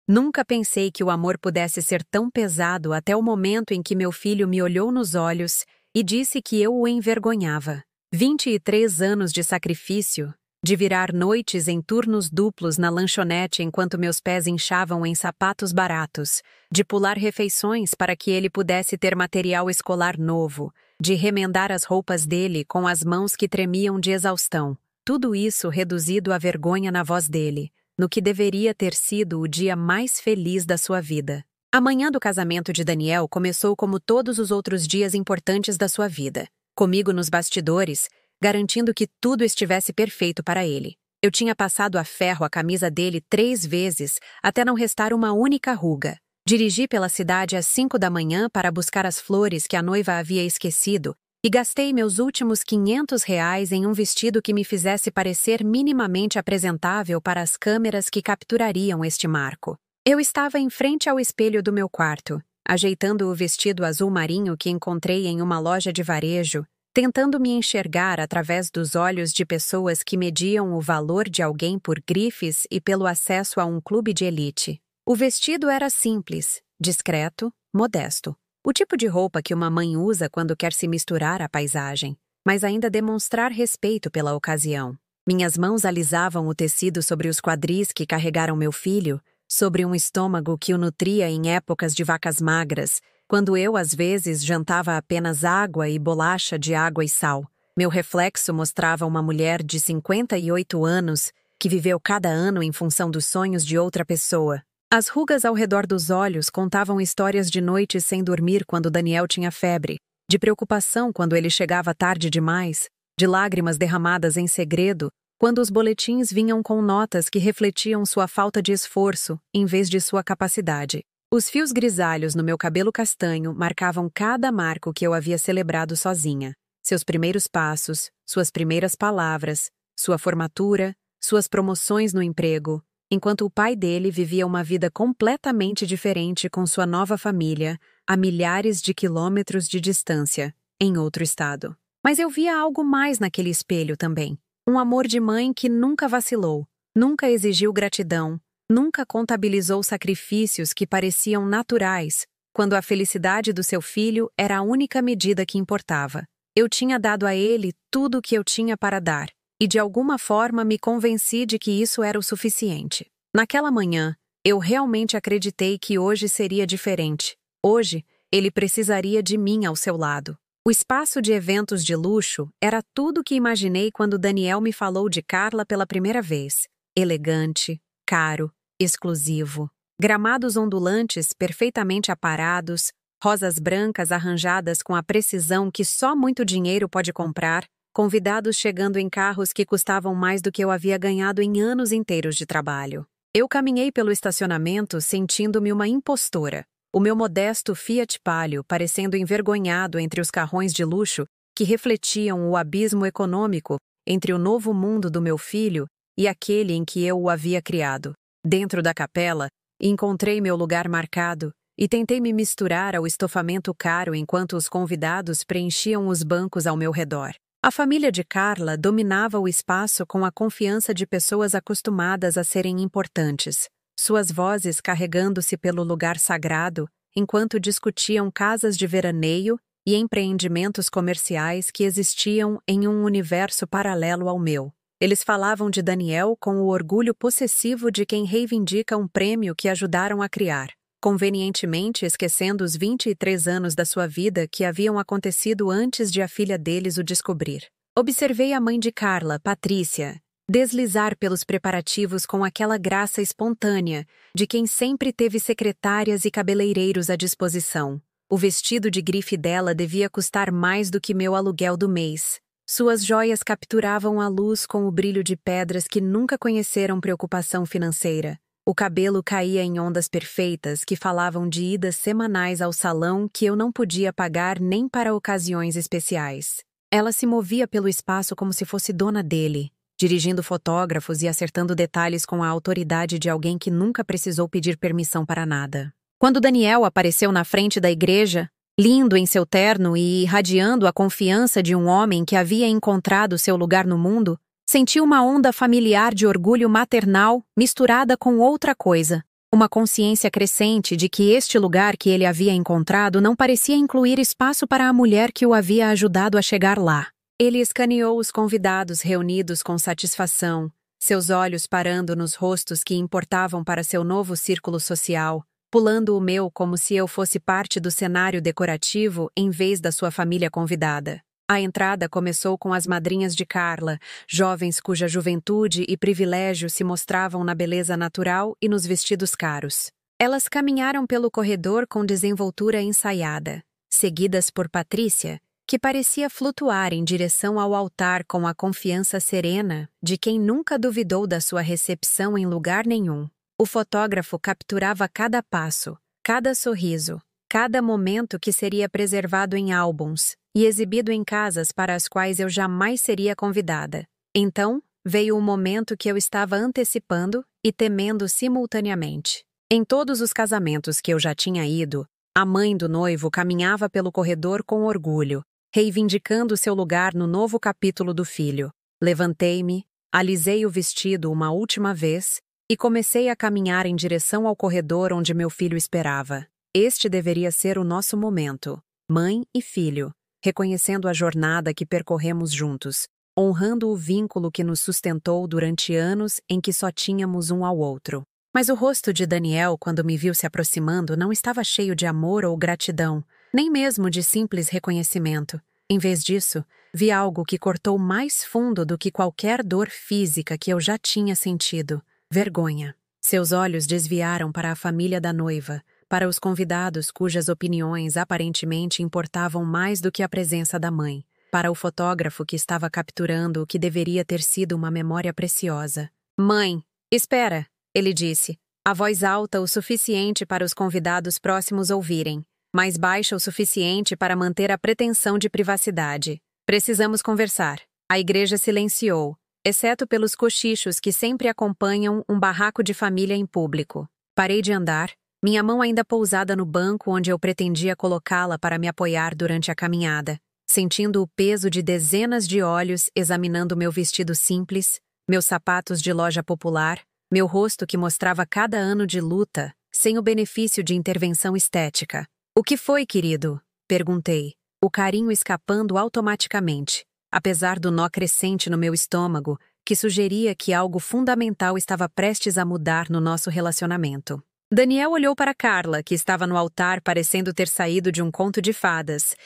Nunca pensei que o amor pudesse ser tão pesado até o momento em que meu filho me olhou nos olhos e disse que eu o envergonhava. 23 anos de sacrifício, de virar noites em turnos duplos na lanchonete enquanto meus pés inchavam em sapatos baratos, de pular refeições para que ele pudesse ter material escolar novo, de remendar as roupas dele com as mãos que tremiam de exaustão. Tudo isso reduzido à vergonha na voz dele, no que deveria ter sido o dia mais feliz da sua vida. A manhã do casamento de Daniel começou como todos os outros dias importantes da sua vida, comigo nos bastidores, garantindo que tudo estivesse perfeito para ele. Eu tinha passado a ferro a camisa dele 3 vezes, até não restar uma única ruga. Dirigi pela cidade às 5 da manhã para buscar as flores que a noiva havia esquecido e gastei meus últimos R$ 500 em um vestido que me fizesse parecer minimamente apresentável para as câmeras que capturariam este marco. Eu estava em frente ao espelho do meu quarto, ajeitando o vestido azul marinho que encontrei em uma loja de varejo, tentando me enxergar através dos olhos de pessoas que mediam o valor de alguém por grifes e pelo acesso a um clube de elite. O vestido era simples, discreto, modesto. O tipo de roupa que uma mãe usa quando quer se misturar à paisagem, mas ainda demonstrar respeito pela ocasião. Minhas mãos alisavam o tecido sobre os quadris que carregaram meu filho, sobre um estômago que o nutria em épocas de vacas magras, quando eu às vezes jantava apenas água e bolacha de água e sal. Meu reflexo mostrava uma mulher de 58 anos que viveu cada ano em função dos sonhos de outra pessoa. As rugas ao redor dos olhos contavam histórias de noites sem dormir quando Daniel tinha febre, de preocupação quando ele chegava tarde demais, de lágrimas derramadas em segredo, quando os boletins vinham com notas que refletiam sua falta de esforço em vez de sua capacidade. Os fios grisalhos no meu cabelo castanho marcavam cada marco que eu havia celebrado sozinha. Seus primeiros passos, suas primeiras palavras, sua formatura, suas promoções no emprego, enquanto o pai dele vivia uma vida completamente diferente com sua nova família, a milhares de quilômetros de distância, em outro estado. Mas eu via algo mais naquele espelho também. Um amor de mãe que nunca vacilou, nunca exigiu gratidão, nunca contabilizou sacrifícios que pareciam naturais, quando a felicidade do seu filho era a única medida que importava. Eu tinha dado a ele tudo o que eu tinha para dar, e de alguma forma me convenci de que isso era o suficiente. Naquela manhã, eu realmente acreditei que hoje seria diferente. Hoje, ele precisaria de mim ao seu lado. O espaço de eventos de luxo era tudo o que imaginei quando Daniel me falou de Carla pela primeira vez. Elegante, caro, exclusivo. Gramados ondulantes perfeitamente aparados, rosas brancas arranjadas com a precisão que só muito dinheiro pode comprar, convidados chegando em carros que custavam mais do que eu havia ganhado em anos inteiros de trabalho. Eu caminhei pelo estacionamento sentindo-me uma impostora. O meu modesto Fiat Palio parecendo envergonhado entre os carrões de luxo que refletiam o abismo econômico entre o novo mundo do meu filho e aquele em que eu o havia criado. Dentro da capela, encontrei meu lugar marcado e tentei me misturar ao estofamento caro enquanto os convidados preenchiam os bancos ao meu redor. A família de Carla dominava o espaço com a confiança de pessoas acostumadas a serem importantes, suas vozes carregando-se pelo lugar sagrado enquanto discutiam casas de veraneio e empreendimentos comerciais que existiam em um universo paralelo ao meu. Eles falavam de Daniel com o orgulho possessivo de quem reivindica um prêmio que ajudaram a criar, convenientemente esquecendo os 23 anos da sua vida que haviam acontecido antes de a filha deles o descobrir. Observei a mãe de Carla, Patrícia, deslizar pelos preparativos com aquela graça espontânea de quem sempre teve secretárias e cabeleireiros à disposição. O vestido de grife dela devia custar mais do que meu aluguel do mês. Suas joias capturavam a luz com o brilho de pedras que nunca conheceram preocupação financeira. O cabelo caía em ondas perfeitas que falavam de idas semanais ao salão que eu não podia pagar nem para ocasiões especiais. Ela se movia pelo espaço como se fosse dona dele, dirigindo fotógrafos e acertando detalhes com a autoridade de alguém que nunca precisou pedir permissão para nada. Quando Daniel apareceu na frente da igreja, lindo em seu terno e irradiando a confiança de um homem que havia encontrado seu lugar no mundo, senti uma onda familiar de orgulho maternal misturada com outra coisa, uma consciência crescente de que este lugar que ele havia encontrado não parecia incluir espaço para a mulher que o havia ajudado a chegar lá. Ele escaneou os convidados reunidos com satisfação, seus olhos parando nos rostos que importavam para seu novo círculo social, pulando o meu como se eu fosse parte do cenário decorativo em vez da sua família convidada. A entrada começou com as madrinhas de Carla, jovens cuja juventude e privilégio se mostravam na beleza natural e nos vestidos caros. Elas caminharam pelo corredor com desenvoltura ensaiada, seguidas por Patrícia, que parecia flutuar em direção ao altar com a confiança serena de quem nunca duvidou da sua recepção em lugar nenhum. O fotógrafo capturava cada passo, cada sorriso, cada momento que seria preservado em álbuns e exibido em casas para as quais eu jamais seria convidada. Então, veio o momento que eu estava antecipando e temendo simultaneamente. Em todos os casamentos que eu já tinha ido, a mãe do noivo caminhava pelo corredor com orgulho, reivindicando seu lugar no novo capítulo do filho. Levantei-me, alisei o vestido uma última vez e comecei a caminhar em direção ao corredor onde meu filho esperava. Este deveria ser o nosso momento, mãe e filho, reconhecendo a jornada que percorremos juntos, honrando o vínculo que nos sustentou durante anos em que só tínhamos um ao outro. Mas o rosto de Daniel, quando me viu se aproximando, não estava cheio de amor ou gratidão, nem mesmo de simples reconhecimento. Em vez disso, vi algo que cortou mais fundo do que qualquer dor física que eu já tinha sentido: vergonha. Seus olhos desviaram para a família da noiva, para os convidados cujas opiniões aparentemente importavam mais do que a presença da mãe, para o fotógrafo que estava capturando o que deveria ter sido uma memória preciosa. "Mãe, espera!" ele disse, a voz alta o suficiente para os convidados próximos ouvirem, mas baixa o suficiente para manter a pretensão de privacidade. "Precisamos conversar." A igreja silenciou, exceto pelos cochichos que sempre acompanham um barraco de família em público. Parei de andar, minha mão ainda pousada no banco onde eu pretendia colocá-la para me apoiar durante a caminhada, sentindo o peso de dezenas de olhos examinando meu vestido simples, meus sapatos de loja popular, meu rosto que mostrava cada ano de luta, sem o benefício de intervenção estética. "O que foi, querido?" perguntei, o carinho escapando automaticamente, apesar do nó crescente no meu estômago, que sugeria que algo fundamental estava prestes a mudar no nosso relacionamento. Daniel olhou para Carla, que estava no altar parecendo ter saído de um conto de fadas,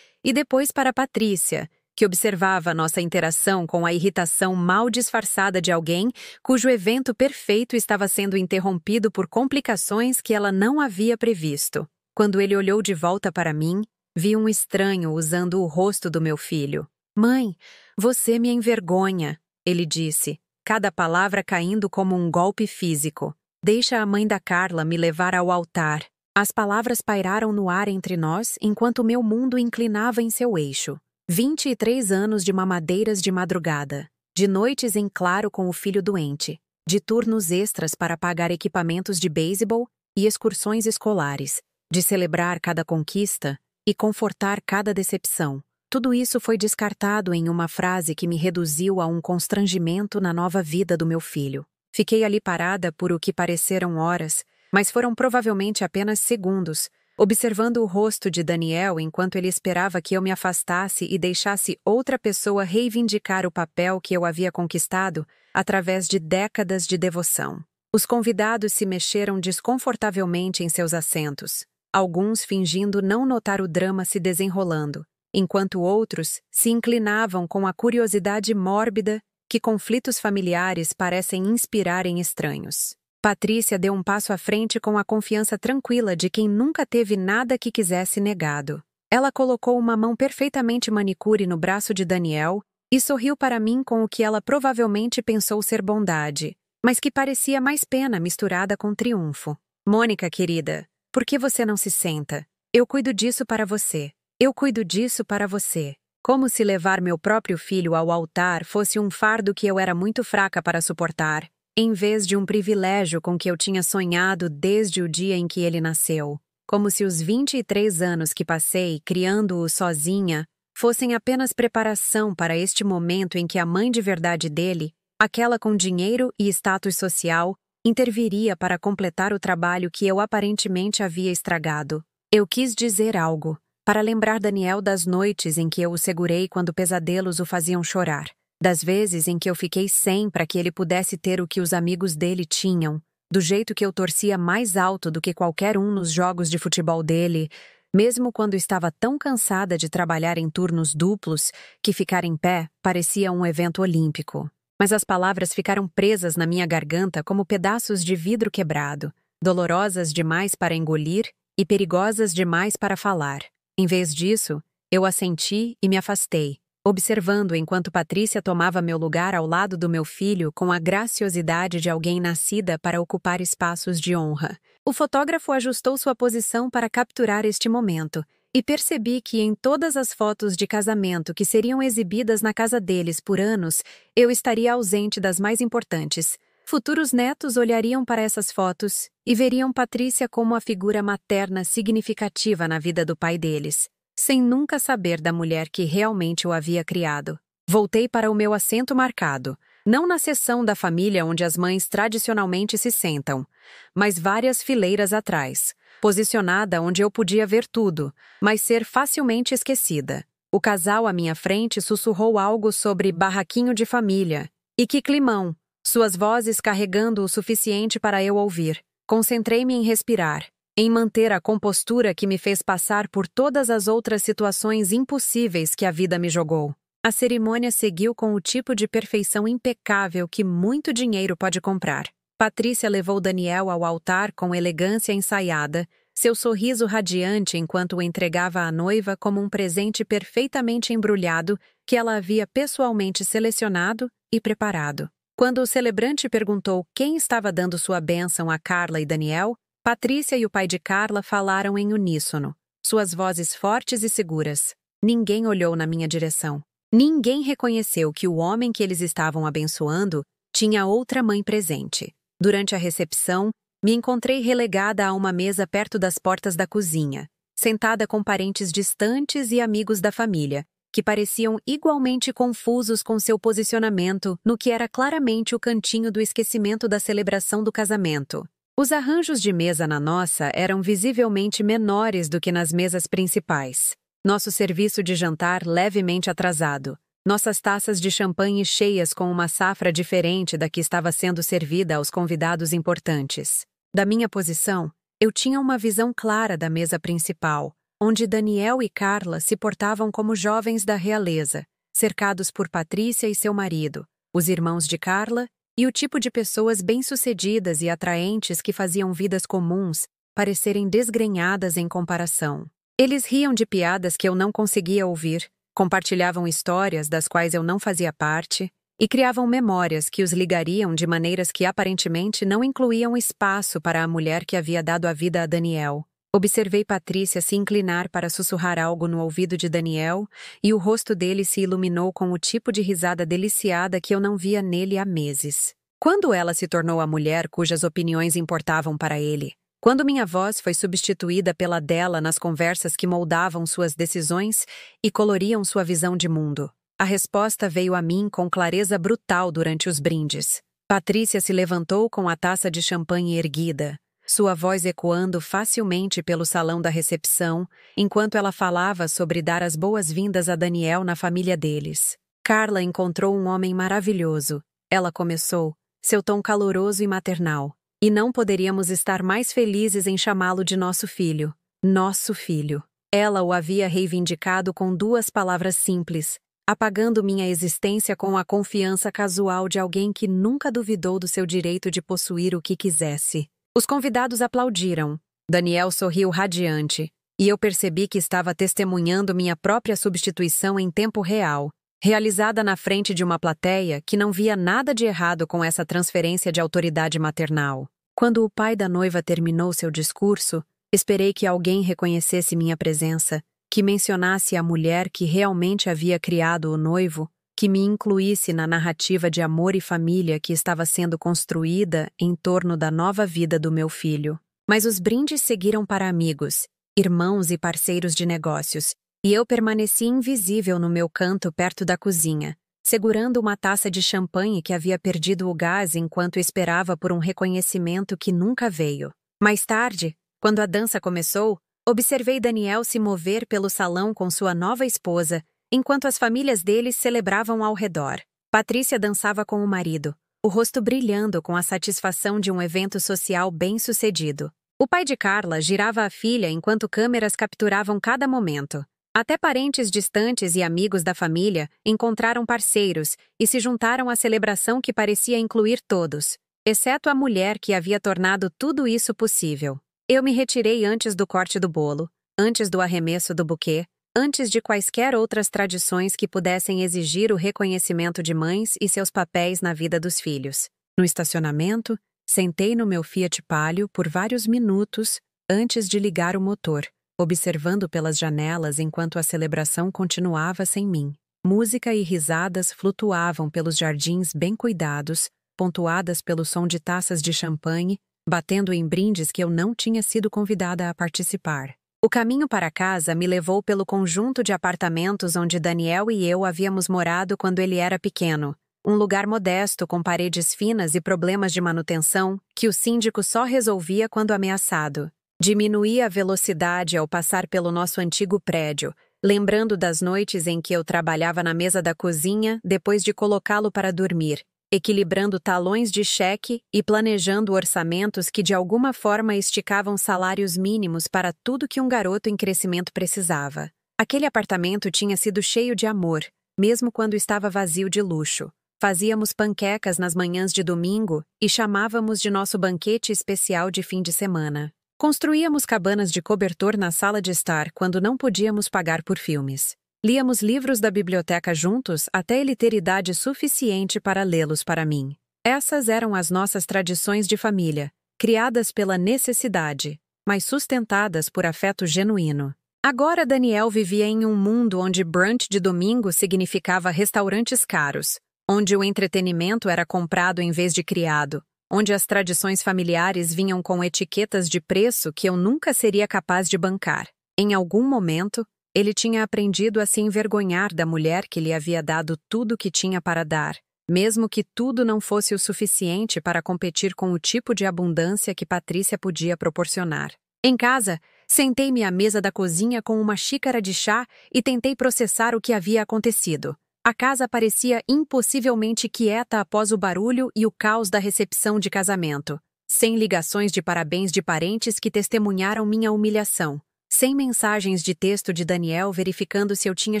e depois para Patrícia, que observava nossa interação com a irritação mal disfarçada de alguém cujo evento perfeito estava sendo interrompido por complicações que ela não havia previsto. Quando ele olhou de volta para mim, vi um estranho usando o rosto do meu filho. "Mãe, você me envergonha", ele disse, cada palavra caindo como um golpe físico. "Deixa a mãe da Carla me levar ao altar." As palavras pairaram no ar entre nós enquanto meu mundo inclinava em seu eixo. 23 anos de mamadeiras de madrugada, de noites em claro com o filho doente, de turnos extras para pagar equipamentos de beisebol e excursões escolares, de celebrar cada conquista e confortar cada decepção. Tudo isso foi descartado em uma frase que me reduziu a um constrangimento na nova vida do meu filho. Fiquei ali parada por o que pareceram horas, mas foram provavelmente apenas segundos, observando o rosto de Daniel enquanto ele esperava que eu me afastasse e deixasse outra pessoa reivindicar o papel que eu havia conquistado através de décadas de devoção. Os convidados se mexeram desconfortavelmente em seus assentos, alguns fingindo não notar o drama se desenrolando, enquanto outros se inclinavam com a curiosidade mórbida que conflitos familiares parecem inspirar em estranhos. Patrícia deu um passo à frente com a confiança tranquila de quem nunca teve nada que quisesse negado. Ela colocou uma mão perfeitamente manicure no braço de Daniel e sorriu para mim com o que ela provavelmente pensou ser bondade, mas que parecia mais pena misturada com triunfo. "Mônica, querida, por que você não se senta? Eu cuido disso para você. Eu cuido disso para você." Como se levar meu próprio filho ao altar fosse um fardo que eu era muito fraca para suportar, em vez de um privilégio com que eu tinha sonhado desde o dia em que ele nasceu. Como se os 23 anos que passei criando-o sozinha fossem apenas preparação para este momento em que a mãe de verdade dele, aquela com dinheiro e status social, interviria para completar o trabalho que eu aparentemente havia estragado. Eu quis dizer algo, para lembrar Daniel das noites em que eu o segurei quando pesadelos o faziam chorar, das vezes em que eu fiquei sem para que ele pudesse ter o que os amigos dele tinham, do jeito que eu torcia mais alto do que qualquer um nos jogos de futebol dele, mesmo quando estava tão cansada de trabalhar em turnos duplos que ficar em pé parecia um evento olímpico. Mas as palavras ficaram presas na minha garganta como pedaços de vidro quebrado, dolorosas demais para engolir e perigosas demais para falar. Em vez disso, eu assenti e me afastei, observando enquanto Patrícia tomava meu lugar ao lado do meu filho com a graciosidade de alguém nascida para ocupar espaços de honra. O fotógrafo ajustou sua posição para capturar este momento, e percebi que em todas as fotos de casamento que seriam exibidas na casa deles por anos, eu estaria ausente das mais importantes. Futuros netos olhariam para essas fotos e veriam Patrícia como a figura materna significativa na vida do pai deles, sem nunca saber da mulher que realmente o havia criado. Voltei para o meu assento marcado, não na seção da família onde as mães tradicionalmente se sentam, mas várias fileiras atrás, posicionada onde eu podia ver tudo, mas ser facilmente esquecida. O casal à minha frente sussurrou algo sobre barraquinho de família. E que climão! Suas vozes carregando o suficiente para eu ouvir. Concentrei-me em respirar, em manter a compostura que me fez passar por todas as outras situações impossíveis que a vida me jogou. A cerimônia seguiu com o tipo de perfeição impecável que muito dinheiro pode comprar. Patrícia levou Daniel ao altar com elegância ensaiada, seu sorriso radiante enquanto o entregava à noiva como um presente perfeitamente embrulhado que ela havia pessoalmente selecionado e preparado. Quando o celebrante perguntou quem estava dando sua bênção a Carla e Daniel, Patrícia e o pai de Carla falaram em uníssono, suas vozes fortes e seguras. Ninguém olhou na minha direção. Ninguém reconheceu que o homem que eles estavam abençoando tinha outra mãe presente. Durante a recepção, me encontrei relegada a uma mesa perto das portas da cozinha, sentada com parentes distantes e amigos da família, que pareciam igualmente confusos com seu posicionamento no que era claramente o cantinho do esquecimento da celebração do casamento. Os arranjos de mesa na nossa eram visivelmente menores do que nas mesas principais. Nosso serviço de jantar levemente atrasado. Nossas taças de champanhe cheias com uma safra diferente da que estava sendo servida aos convidados importantes. Da minha posição, eu tinha uma visão clara da mesa principal, onde Daniel e Carla se portavam como jovens da realeza, cercados por Patrícia e seu marido, os irmãos de Carla e o tipo de pessoas bem-sucedidas e atraentes que faziam vidas comuns parecerem desgrenhadas em comparação. Eles riam de piadas que eu não conseguia ouvir, compartilhavam histórias das quais eu não fazia parte e criavam memórias que os ligariam de maneiras que aparentemente não incluíam espaço para a mulher que havia dado a vida a Daniel. Observei Patrícia se inclinar para sussurrar algo no ouvido de Daniel e o rosto dele se iluminou com o tipo de risada deliciada que eu não via nele há meses. Quando ela se tornou a mulher cujas opiniões importavam para ele? Quando minha voz foi substituída pela dela nas conversas que moldavam suas decisões e coloriam sua visão de mundo? A resposta veio a mim com clareza brutal durante os brindes. Patrícia se levantou com a taça de champanhe erguida, sua voz ecoando facilmente pelo salão da recepção, enquanto ela falava sobre dar as boas-vindas a Daniel na família deles. Carla encontrou um homem maravilhoso, ela começou, seu tom caloroso e maternal. E não poderíamos estar mais felizes em chamá-lo de nosso filho. Nosso filho. Ela o havia reivindicado com 2 palavras simples, apagando minha existência com a confiança casual de alguém que nunca duvidou do seu direito de possuir o que quisesse. Os convidados aplaudiram. Daniel sorriu radiante, e eu percebi que estava testemunhando minha própria substituição em tempo real, realizada na frente de uma plateia que não via nada de errado com essa transferência de autoridade maternal. Quando o pai da noiva terminou seu discurso, esperei que alguém reconhecesse minha presença, que mencionasse a mulher que realmente havia criado o noivo, que me incluísse na narrativa de amor e família que estava sendo construída em torno da nova vida do meu filho. Mas os brindes seguiram para amigos, irmãos e parceiros de negócios, e eu permaneci invisível no meu canto perto da cozinha, segurando uma taça de champanhe que havia perdido o gás enquanto esperava por um reconhecimento que nunca veio. Mais tarde, quando a dança começou, observei Daniel se mover pelo salão com sua nova esposa, enquanto as famílias deles celebravam ao redor. Patrícia dançava com o marido, o rosto brilhando com a satisfação de um evento social bem-sucedido. O pai de Carla girava a filha enquanto câmeras capturavam cada momento. Até parentes distantes e amigos da família encontraram parceiros e se juntaram à celebração que parecia incluir todos, exceto a mulher que havia tornado tudo isso possível. Eu me retirei antes do corte do bolo, antes do arremesso do buquê, antes de quaisquer outras tradições que pudessem exigir o reconhecimento de mães e seus papéis na vida dos filhos. No estacionamento, sentei no meu Fiat Palio por vários minutos antes de ligar o motor, observando pelas janelas enquanto a celebração continuava sem mim. Música e risadas flutuavam pelos jardins bem cuidados, pontuadas pelo som de taças de champanhe, batendo em brindes que eu não tinha sido convidada a participar. O caminho para casa me levou pelo conjunto de apartamentos onde Daniel e eu havíamos morado quando ele era pequeno. Um lugar modesto com paredes finas e problemas de manutenção que o síndico só resolvia quando ameaçado. Diminuí a velocidade ao passar pelo nosso antigo prédio, lembrando das noites em que eu trabalhava na mesa da cozinha depois de colocá-lo para dormir, equilibrando talões de cheque e planejando orçamentos que de alguma forma esticavam salários mínimos para tudo que um garoto em crescimento precisava. Aquele apartamento tinha sido cheio de amor, mesmo quando estava vazio de luxo. Fazíamos panquecas nas manhãs de domingo e chamávamos de nosso banquete especial de fim de semana. Construíamos cabanas de cobertor na sala de estar quando não podíamos pagar por filmes. Líamos livros da biblioteca juntos até ele ter idade suficiente para lê-los para mim. Essas eram as nossas tradições de família, criadas pela necessidade, mas sustentadas por afeto genuíno. Agora Daniel vivia em um mundo onde brunch de domingo significava restaurantes caros, onde o entretenimento era comprado em vez de criado, onde as tradições familiares vinham com etiquetas de preço que eu nunca seria capaz de bancar. Em algum momento, ele tinha aprendido a se envergonhar da mulher que lhe havia dado tudo o que tinha para dar, mesmo que tudo não fosse o suficiente para competir com o tipo de abundância que Patrícia podia proporcionar. Em casa, sentei-me à mesa da cozinha com uma xícara de chá e tentei processar o que havia acontecido. A casa parecia impossivelmente quieta após o barulho e o caos da recepção de casamento, sem ligações de parabéns de parentes que testemunharam minha humilhação, sem mensagens de texto de Daniel verificando se eu tinha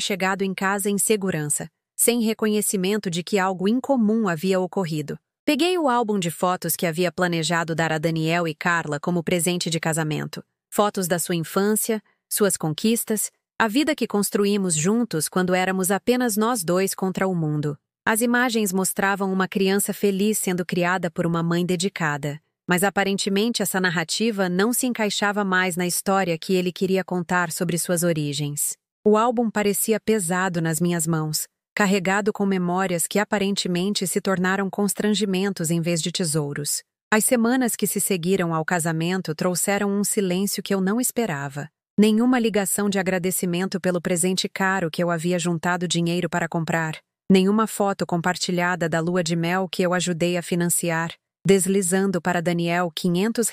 chegado em casa em segurança, sem reconhecimento de que algo incomum havia ocorrido. Peguei o álbum de fotos que havia planejado dar a Daniel e Carla como presente de casamento. Fotos da sua infância, suas conquistas, a vida que construímos juntos quando éramos apenas nós dois contra o mundo. As imagens mostravam uma criança feliz sendo criada por uma mãe dedicada, mas aparentemente essa narrativa não se encaixava mais na história que ele queria contar sobre suas origens. O álbum parecia pesado nas minhas mãos, carregado com memórias que aparentemente se tornaram constrangimentos em vez de tesouros. As semanas que se seguiram ao casamento trouxeram um silêncio que eu não esperava. Nenhuma ligação de agradecimento pelo presente caro que eu havia juntado dinheiro para comprar. Nenhuma foto compartilhada da lua de mel que eu ajudei a financiar, deslizando para Daniel R$ 500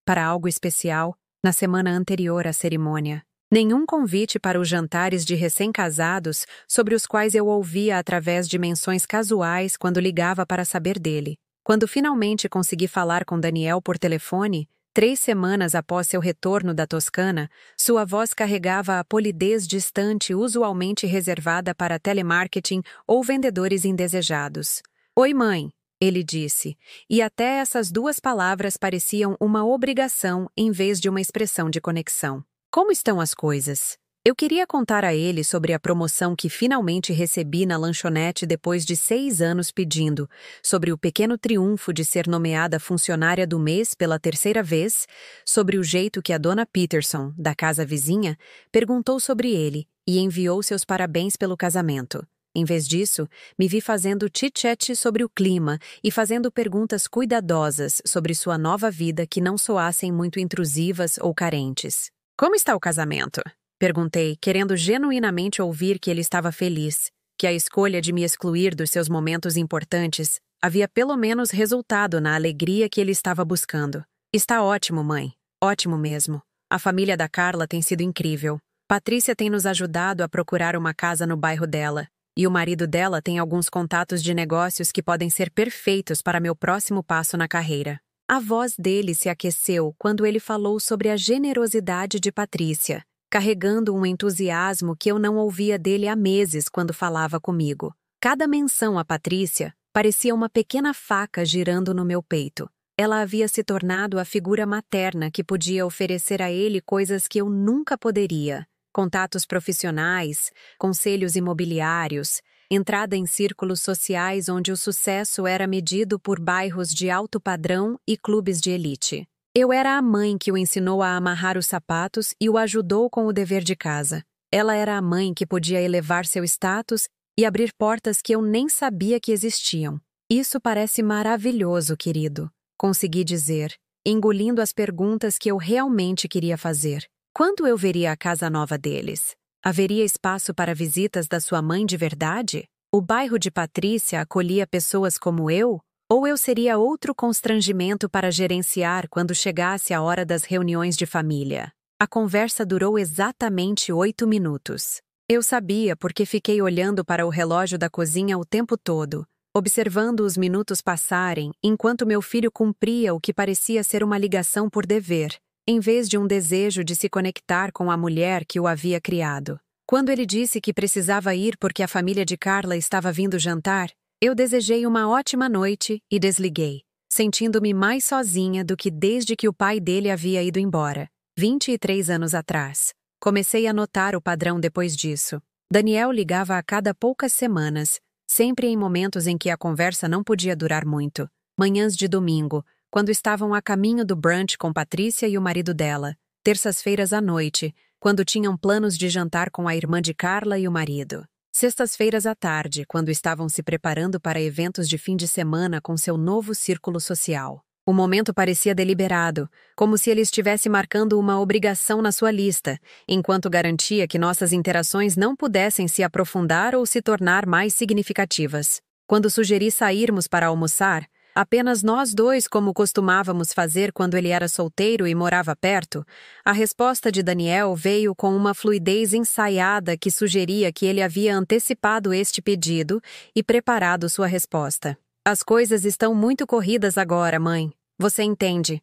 para algo especial na semana anterior à cerimônia. Nenhum convite para os jantares de recém-casados sobre os quais eu ouvia através de menções casuais quando ligava para saber dele. Quando finalmente consegui falar com Daniel por telefone, 3 semanas após seu retorno da Toscana, sua voz carregava a polidez distante usualmente reservada para telemarketing ou vendedores indesejados. "Oi, mãe", ele disse, e até essas 2 palavras pareciam uma obrigação em vez de uma expressão de conexão. "Como estão as coisas?" Eu queria contar a ele sobre a promoção que finalmente recebi na lanchonete depois de 6 anos pedindo, sobre o pequeno triunfo de ser nomeada funcionária do mês pela 3ª vez, sobre o jeito que a dona Peterson, da casa vizinha, perguntou sobre ele e enviou seus parabéns pelo casamento. Em vez disso, me vi fazendo chit-chat sobre o clima e fazendo perguntas cuidadosas sobre sua nova vida que não soassem muito intrusivas ou carentes. "Como está o casamento?" Perguntei, querendo genuinamente ouvir que ele estava feliz, que a escolha de me excluir dos seus momentos importantes havia pelo menos resultado na alegria que ele estava buscando. Está ótimo, mãe. Ótimo mesmo. A família da Carla tem sido incrível. Patrícia tem nos ajudado a procurar uma casa no bairro dela, e o marido dela tem alguns contatos de negócios que podem ser perfeitos para meu próximo passo na carreira. A voz dele se aqueceu quando ele falou sobre a generosidade de Patrícia, carregando um entusiasmo que eu não ouvia dele há meses quando falava comigo. Cada menção a Patrícia parecia uma pequena faca girando no meu peito. Ela havia se tornado a figura materna que podia oferecer a ele coisas que eu nunca poderia. Contatos profissionais, conselhos imobiliários, entrada em círculos sociais onde o sucesso era medido por bairros de alto padrão e clubes de elite. Eu era a mãe que o ensinou a amarrar os sapatos e o ajudou com o dever de casa. Ela era a mãe que podia elevar seu status e abrir portas que eu nem sabia que existiam. Isso parece maravilhoso, querido, consegui dizer, engolindo as perguntas que eu realmente queria fazer. Quando eu veria a casa nova deles? Haveria espaço para visitas da sua mãe de verdade? O bairro de Patrícia acolhia pessoas como eu? Ou eu seria outro constrangimento para gerenciar quando chegasse a hora das reuniões de família? A conversa durou exatamente 8 minutos. Eu sabia porque fiquei olhando para o relógio da cozinha o tempo todo, observando os minutos passarem enquanto meu filho cumpria o que parecia ser uma ligação por dever, em vez de um desejo de se conectar com a mulher que o havia criado. Quando ele disse que precisava ir porque a família de Carla estava vindo jantar, eu desejei uma ótima noite e desliguei, sentindo-me mais sozinha do que desde que o pai dele havia ido embora, 23 anos atrás. Comecei a notar o padrão depois disso. Daniel ligava a cada poucas semanas, sempre em momentos em que a conversa não podia durar muito. Manhãs de domingo, quando estavam a caminho do brunch com Patrícia e o marido dela. Terças-feiras à noite, quando tinham planos de jantar com a irmã de Carla e o marido. Sextas-feiras à tarde, quando estavam se preparando para eventos de fim de semana com seu novo círculo social. O momento parecia deliberado, como se ele estivesse marcando uma obrigação na sua lista, enquanto garantia que nossas interações não pudessem se aprofundar ou se tornar mais significativas. Quando sugeri sairmos para almoçar, apenas nós dois, como costumávamos fazer quando ele era solteiro e morava perto, a resposta de Daniel veio com uma fluidez ensaiada que sugeria que ele havia antecipado este pedido e preparado sua resposta. As coisas estão muito corridas agora, mãe. Você entende.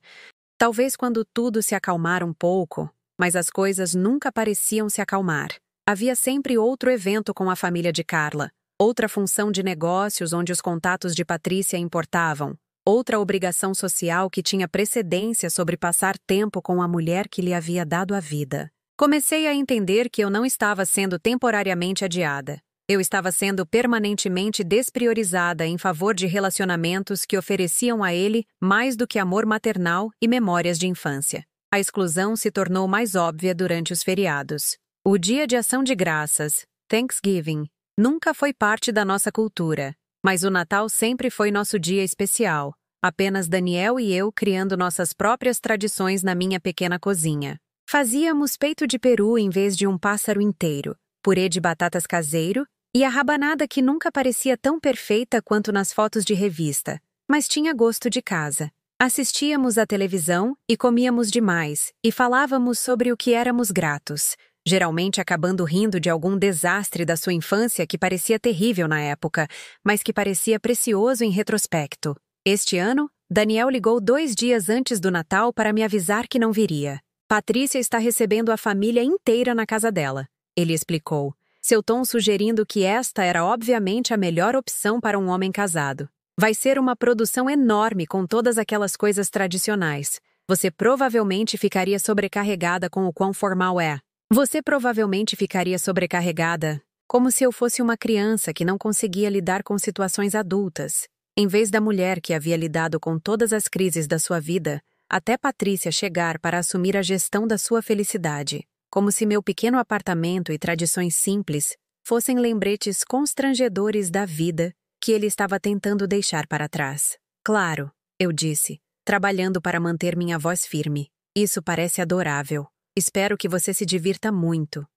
Talvez quando tudo se acalmar um pouco, mas as coisas nunca pareciam se acalmar. Havia sempre outro evento com a família de Carla, outra função de negócios onde os contatos de Patrícia importavam, outra obrigação social que tinha precedência sobre passar tempo com a mulher que lhe havia dado a vida. Comecei a entender que eu não estava sendo temporariamente adiada. Eu estava sendo permanentemente despriorizada em favor de relacionamentos que ofereciam a ele mais do que amor maternal e memórias de infância. A exclusão se tornou mais óbvia durante os feriados. O Dia de Ação de Graças, Thanksgiving, nunca foi parte da nossa cultura, mas o Natal sempre foi nosso dia especial, apenas Daniel e eu criando nossas próprias tradições na minha pequena cozinha. Fazíamos peito de peru em vez de um pássaro inteiro, purê de batatas caseiro e a rabanada que nunca parecia tão perfeita quanto nas fotos de revista, mas tinha gosto de casa. Assistíamos à televisão e comíamos demais, e falávamos sobre o que éramos gratos, geralmente acabando rindo de algum desastre da sua infância que parecia terrível na época, mas que parecia precioso em retrospecto. Este ano, Daniel ligou 2 dias antes do Natal para me avisar que não viria. Patrícia está recebendo a família inteira na casa dela, ele explicou, seu tom sugerindo que esta era obviamente a melhor opção para um homem casado. Vai ser uma produção enorme com todas aquelas coisas tradicionais. Você provavelmente ficaria sobrecarregada com o quão formal é. Você provavelmente ficaria sobrecarregada, como se eu fosse uma criança que não conseguia lidar com situações adultas. Em vez da mulher que havia lidado com todas as crises da sua vida, até Patrícia chegar para assumir a gestão da sua felicidade. Como se meu pequeno apartamento e tradições simples fossem lembretes constrangedores da vida que ele estava tentando deixar para trás. Claro, eu disse, trabalhando para manter minha voz firme. Isso parece adorável. Espero que você se divirta muito.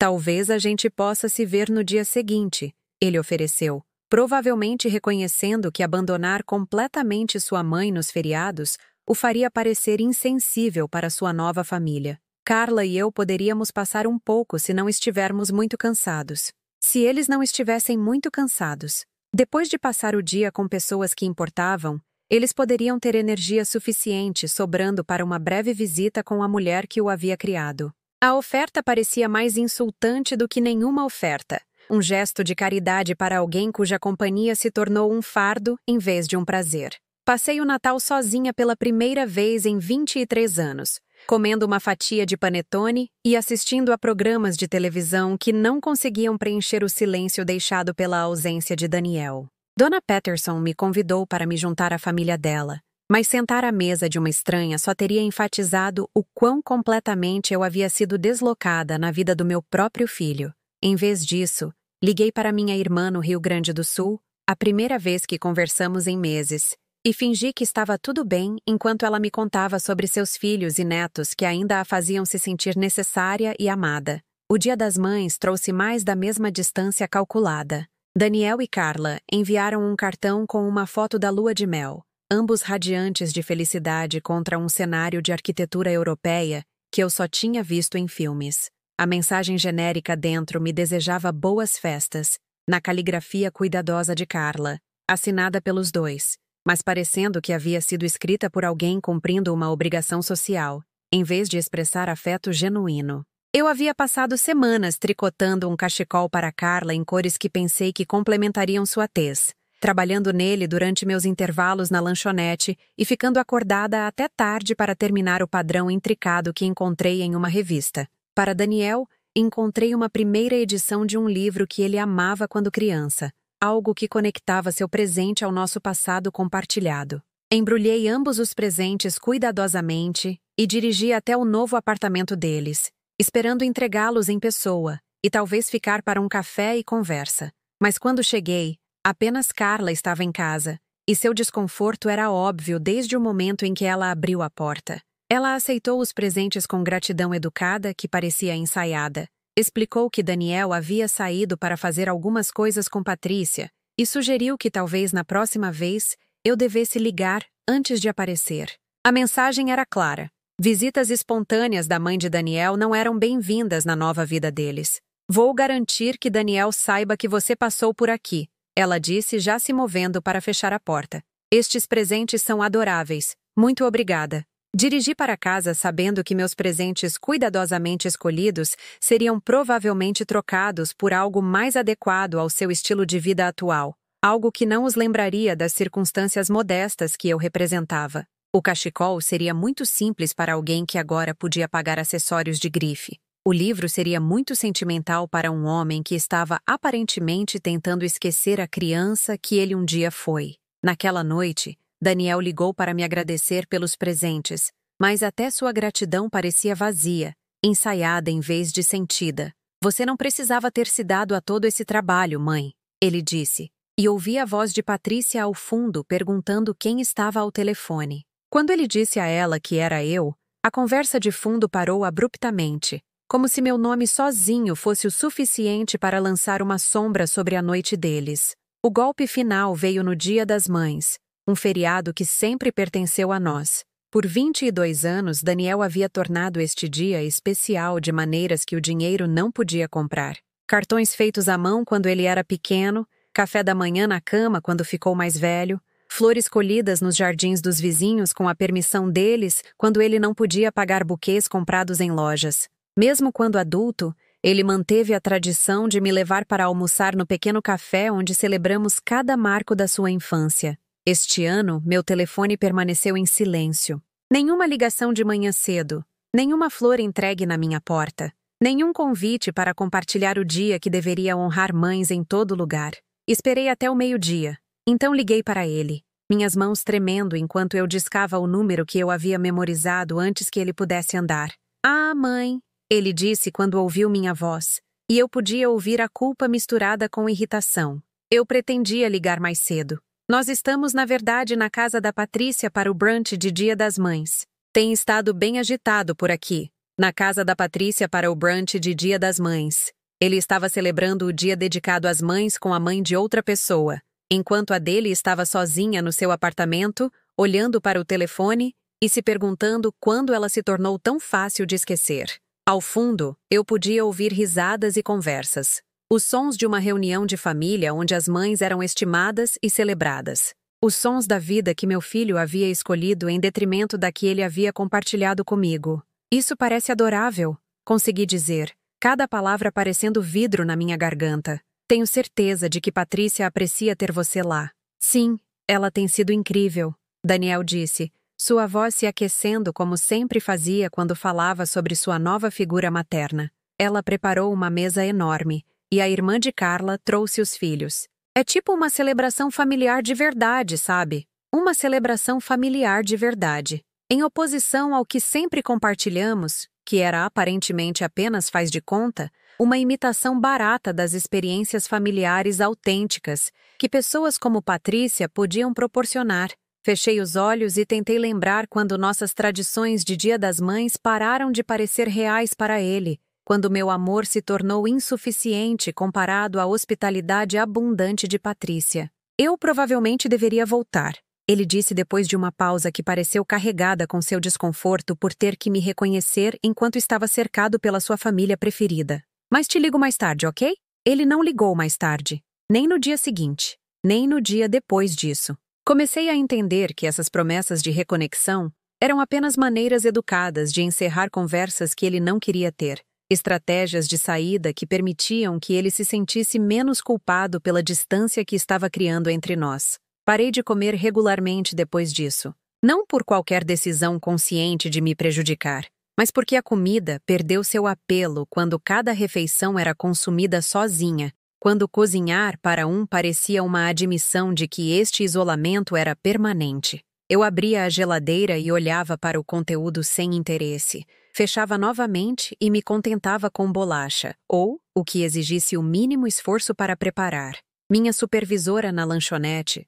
Talvez a gente possa se ver no dia seguinte, ele ofereceu, provavelmente reconhecendo que abandonar completamente sua mãe nos feriados o faria parecer insensível para sua nova família. Carla e eu poderíamos passar um pouco se não estivermos muito cansados. Se eles não estivessem muito cansados. Depois de passar o dia com pessoas que importavam, eles poderiam ter energia suficiente sobrando para uma breve visita com a mulher que o havia criado. A oferta parecia mais insultante do que nenhuma oferta. Um gesto de caridade para alguém cuja companhia se tornou um fardo em vez de um prazer. Passei o Natal sozinha pela primeira vez em 23 anos, comendo uma fatia de panetone e assistindo a programas de televisão que não conseguiam preencher o silêncio deixado pela ausência de Daniel. Dona Patterson me convidou para me juntar à família dela, mas sentar à mesa de uma estranha só teria enfatizado o quão completamente eu havia sido deslocada na vida do meu próprio filho. Em vez disso, liguei para minha irmã no Rio Grande do Sul, a primeira vez que conversamos em meses, e fingi que estava tudo bem enquanto ela me contava sobre seus filhos e netos que ainda a faziam se sentir necessária e amada. O Dia das Mães trouxe mais da mesma distância calculada. Daniel e Carla enviaram um cartão com uma foto da lua de mel, ambos radiantes de felicidade contra um cenário de arquitetura europeia que eu só tinha visto em filmes. A mensagem genérica dentro me desejava boas festas, na caligrafia cuidadosa de Carla, assinada pelos dois, mas parecendo que havia sido escrita por alguém cumprindo uma obrigação social, em vez de expressar afeto genuíno. Eu havia passado semanas tricotando um cachecol para Carla em cores que pensei que complementariam sua tez, trabalhando nele durante meus intervalos na lanchonete e ficando acordada até tarde para terminar o padrão intricado que encontrei em uma revista. Para Daniel, encontrei uma primeira edição de um livro que ele amava quando criança, algo que conectava seu presente ao nosso passado compartilhado. Embrulhei ambos os presentes cuidadosamente e dirigi até o novo apartamento deles, esperando entregá-los em pessoa e talvez ficar para um café e conversa. Mas quando cheguei, apenas Carla estava em casa, e seu desconforto era óbvio desde o momento em que ela abriu a porta. Ela aceitou os presentes com gratidão educada que parecia ensaiada. Explicou que Daniel havia saído para fazer algumas coisas com Patrícia e sugeriu que talvez na próxima vez eu devesse ligar antes de aparecer. A mensagem era clara. Visitas espontâneas da mãe de Daniel não eram bem-vindas na nova vida deles. Vou garantir que Daniel saiba que você passou por aqui, ela disse já se movendo para fechar a porta. Estes presentes são adoráveis. Muito obrigada. Dirigi para casa sabendo que meus presentes cuidadosamente escolhidos seriam provavelmente trocados por algo mais adequado ao seu estilo de vida atual, algo que não os lembraria das circunstâncias modestas que eu representava. O cachecol seria muito simples para alguém que agora podia pagar acessórios de grife. O livro seria muito sentimental para um homem que estava aparentemente tentando esquecer a criança que ele um dia foi. Naquela noite, Daniel ligou para me agradecer pelos presentes, mas até sua gratidão parecia vazia, ensaiada em vez de sentida. Você não precisava ter se dado a todo esse trabalho, mãe, ele disse, e ouvi a voz de Patrícia ao fundo perguntando quem estava ao telefone. Quando ele disse a ela que era eu, a conversa de fundo parou abruptamente, como se meu nome sozinho fosse o suficiente para lançar uma sombra sobre a noite deles. O golpe final veio no Dia das Mães, um feriado que sempre pertenceu a nós. Por 22 anos, Daniel havia tornado este dia especial de maneiras que o dinheiro não podia comprar. Cartões feitos à mão quando ele era pequeno, café da manhã na cama quando ficou mais velho, flores colhidas nos jardins dos vizinhos com a permissão deles quando ele não podia pagar buquês comprados em lojas. Mesmo quando adulto, ele manteve a tradição de me levar para almoçar no pequeno café onde celebramos cada marco da sua infância. Este ano, meu telefone permaneceu em silêncio. Nenhuma ligação de manhã cedo, nenhuma flor entregue na minha porta, nenhum convite para compartilhar o dia que deveria honrar mães em todo lugar. Esperei até o meio-dia, então liguei para ele, minhas mãos tremendo enquanto eu discava o número que eu havia memorizado antes que ele pudesse andar. Ah, mãe, ele disse quando ouviu minha voz, e eu podia ouvir a culpa misturada com irritação. Eu pretendia ligar mais cedo. Nós estamos, na verdade, na casa da Patrícia para o brunch de Dia das Mães. Tem estado bem agitado por aqui. na casa da Patrícia para o brunch de Dia das Mães. Ele estava celebrando o dia dedicado às mães com a mãe de outra pessoa, enquanto a dele estava sozinha no seu apartamento, olhando para o telefone e se perguntando quando ela se tornou tão fácil de esquecer. Ao fundo, eu podia ouvir risadas e conversas. Os sons de uma reunião de família onde as mães eram estimadas e celebradas. Os sons da vida que meu filho havia escolhido em detrimento da que ele havia compartilhado comigo. Isso parece adorável, consegui dizer, cada palavra parecendo vidro na minha garganta. Tenho certeza de que Patrícia aprecia ter você lá. Sim, ela tem sido incrível, Daniel disse, sua voz se aquecendo como sempre fazia quando falava sobre sua nova figura materna. Ela preparou uma mesa enorme, e a irmã de Carla trouxe os filhos. É tipo uma celebração familiar de verdade, sabe? Uma celebração familiar de verdade. Em oposição ao que sempre compartilhamos, que era aparentemente apenas faz de conta, uma imitação barata das experiências familiares autênticas que pessoas como Patrícia podiam proporcionar. Fechei os olhos e tentei lembrar quando nossas tradições de Dia das Mães pararam de parecer reais para ele, quando meu amor se tornou insuficiente comparado à hospitalidade abundante de Patrícia. Eu provavelmente deveria voltar, ele disse depois de uma pausa que pareceu carregada com seu desconforto por ter que me reconhecer enquanto estava cercado pela sua família preferida. Mas te ligo mais tarde, ok? Ele não ligou mais tarde, nem no dia seguinte, nem no dia depois disso. Comecei a entender que essas promessas de reconexão eram apenas maneiras educadas de encerrar conversas que ele não queria ter. Estratégias de saída que permitiam que ele se sentisse menos culpado pela distância que estava criando entre nós. Parei de comer regularmente depois disso. Não por qualquer decisão consciente de me prejudicar, mas porque a comida perdeu seu apelo quando cada refeição era consumida sozinha, quando cozinhar para um parecia uma admissão de que este isolamento era permanente. Eu abria a geladeira e olhava para o conteúdo sem interesse. Fechava novamente e me contentava com bolacha, ou o que exigisse o mínimo esforço para preparar. Minha supervisora na lanchonete,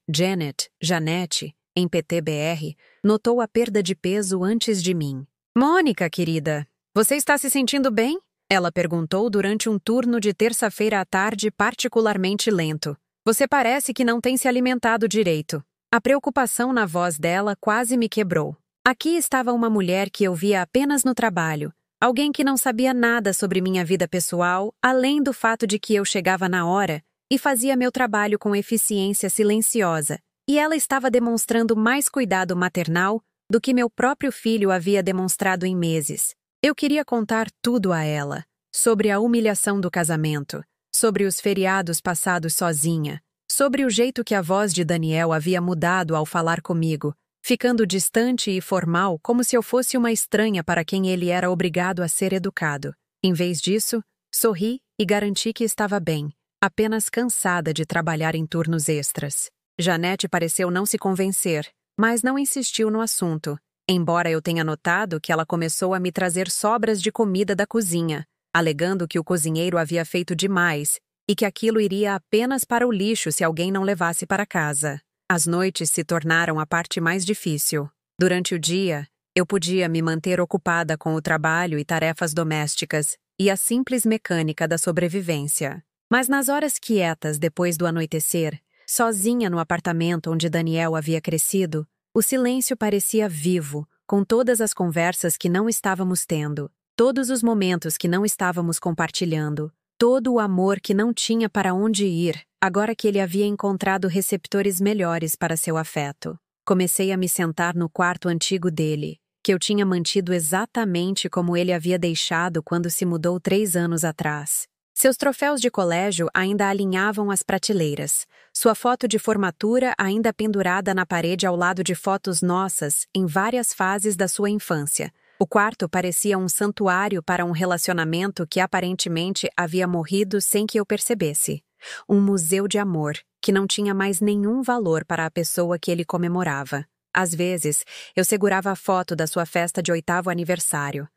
Janete, em PTBR, notou a perda de peso antes de mim. Mônica, querida, você está se sentindo bem? Ela perguntou durante um turno de terça-feira à tarde particularmente lento. Você parece que não tem se alimentado direito. A preocupação na voz dela quase me quebrou. Aqui estava uma mulher que eu via apenas no trabalho, alguém que não sabia nada sobre minha vida pessoal, além do fato de que eu chegava na hora e fazia meu trabalho com eficiência silenciosa, e ela estava demonstrando mais cuidado maternal do que meu próprio filho havia demonstrado em meses. Eu queria contar tudo a ela, sobre a humilhação do casamento, sobre os feriados passados sozinha, sobre o jeito que a voz de Daniel havia mudado ao falar comigo, ficando distante e formal como se eu fosse uma estranha para quem ele era obrigado a ser educado. Em vez disso, sorri e garanti que estava bem, apenas cansada de trabalhar em turnos extras. Janete pareceu não se convencer, mas não insistiu no assunto, embora eu tenha notado que ela começou a me trazer sobras de comida da cozinha, alegando que o cozinheiro havia feito demais e que aquilo iria apenas para o lixo se alguém não levasse para casa. As noites se tornaram a parte mais difícil. Durante o dia, eu podia me manter ocupada com o trabalho e tarefas domésticas e a simples mecânica da sobrevivência. Mas nas horas quietas depois do anoitecer, sozinha no apartamento onde Daniel havia crescido, o silêncio parecia vivo, com todas as conversas que não estávamos tendo, todos os momentos que não estávamos compartilhando, todo o amor que não tinha para onde ir, agora que ele havia encontrado receptores melhores para seu afeto. Comecei a me sentar no quarto antigo dele, que eu tinha mantido exatamente como ele havia deixado quando se mudou 3 anos atrás. Seus troféus de colégio ainda alinhavam as prateleiras, sua foto de formatura ainda pendurada na parede ao lado de fotos nossas em várias fases da sua infância. O quarto parecia um santuário para um relacionamento que aparentemente havia morrido sem que eu percebesse. Um museu de amor, que não tinha mais nenhum valor para a pessoa que ele comemorava. Às vezes, eu segurava a foto da sua festa de 8º aniversário,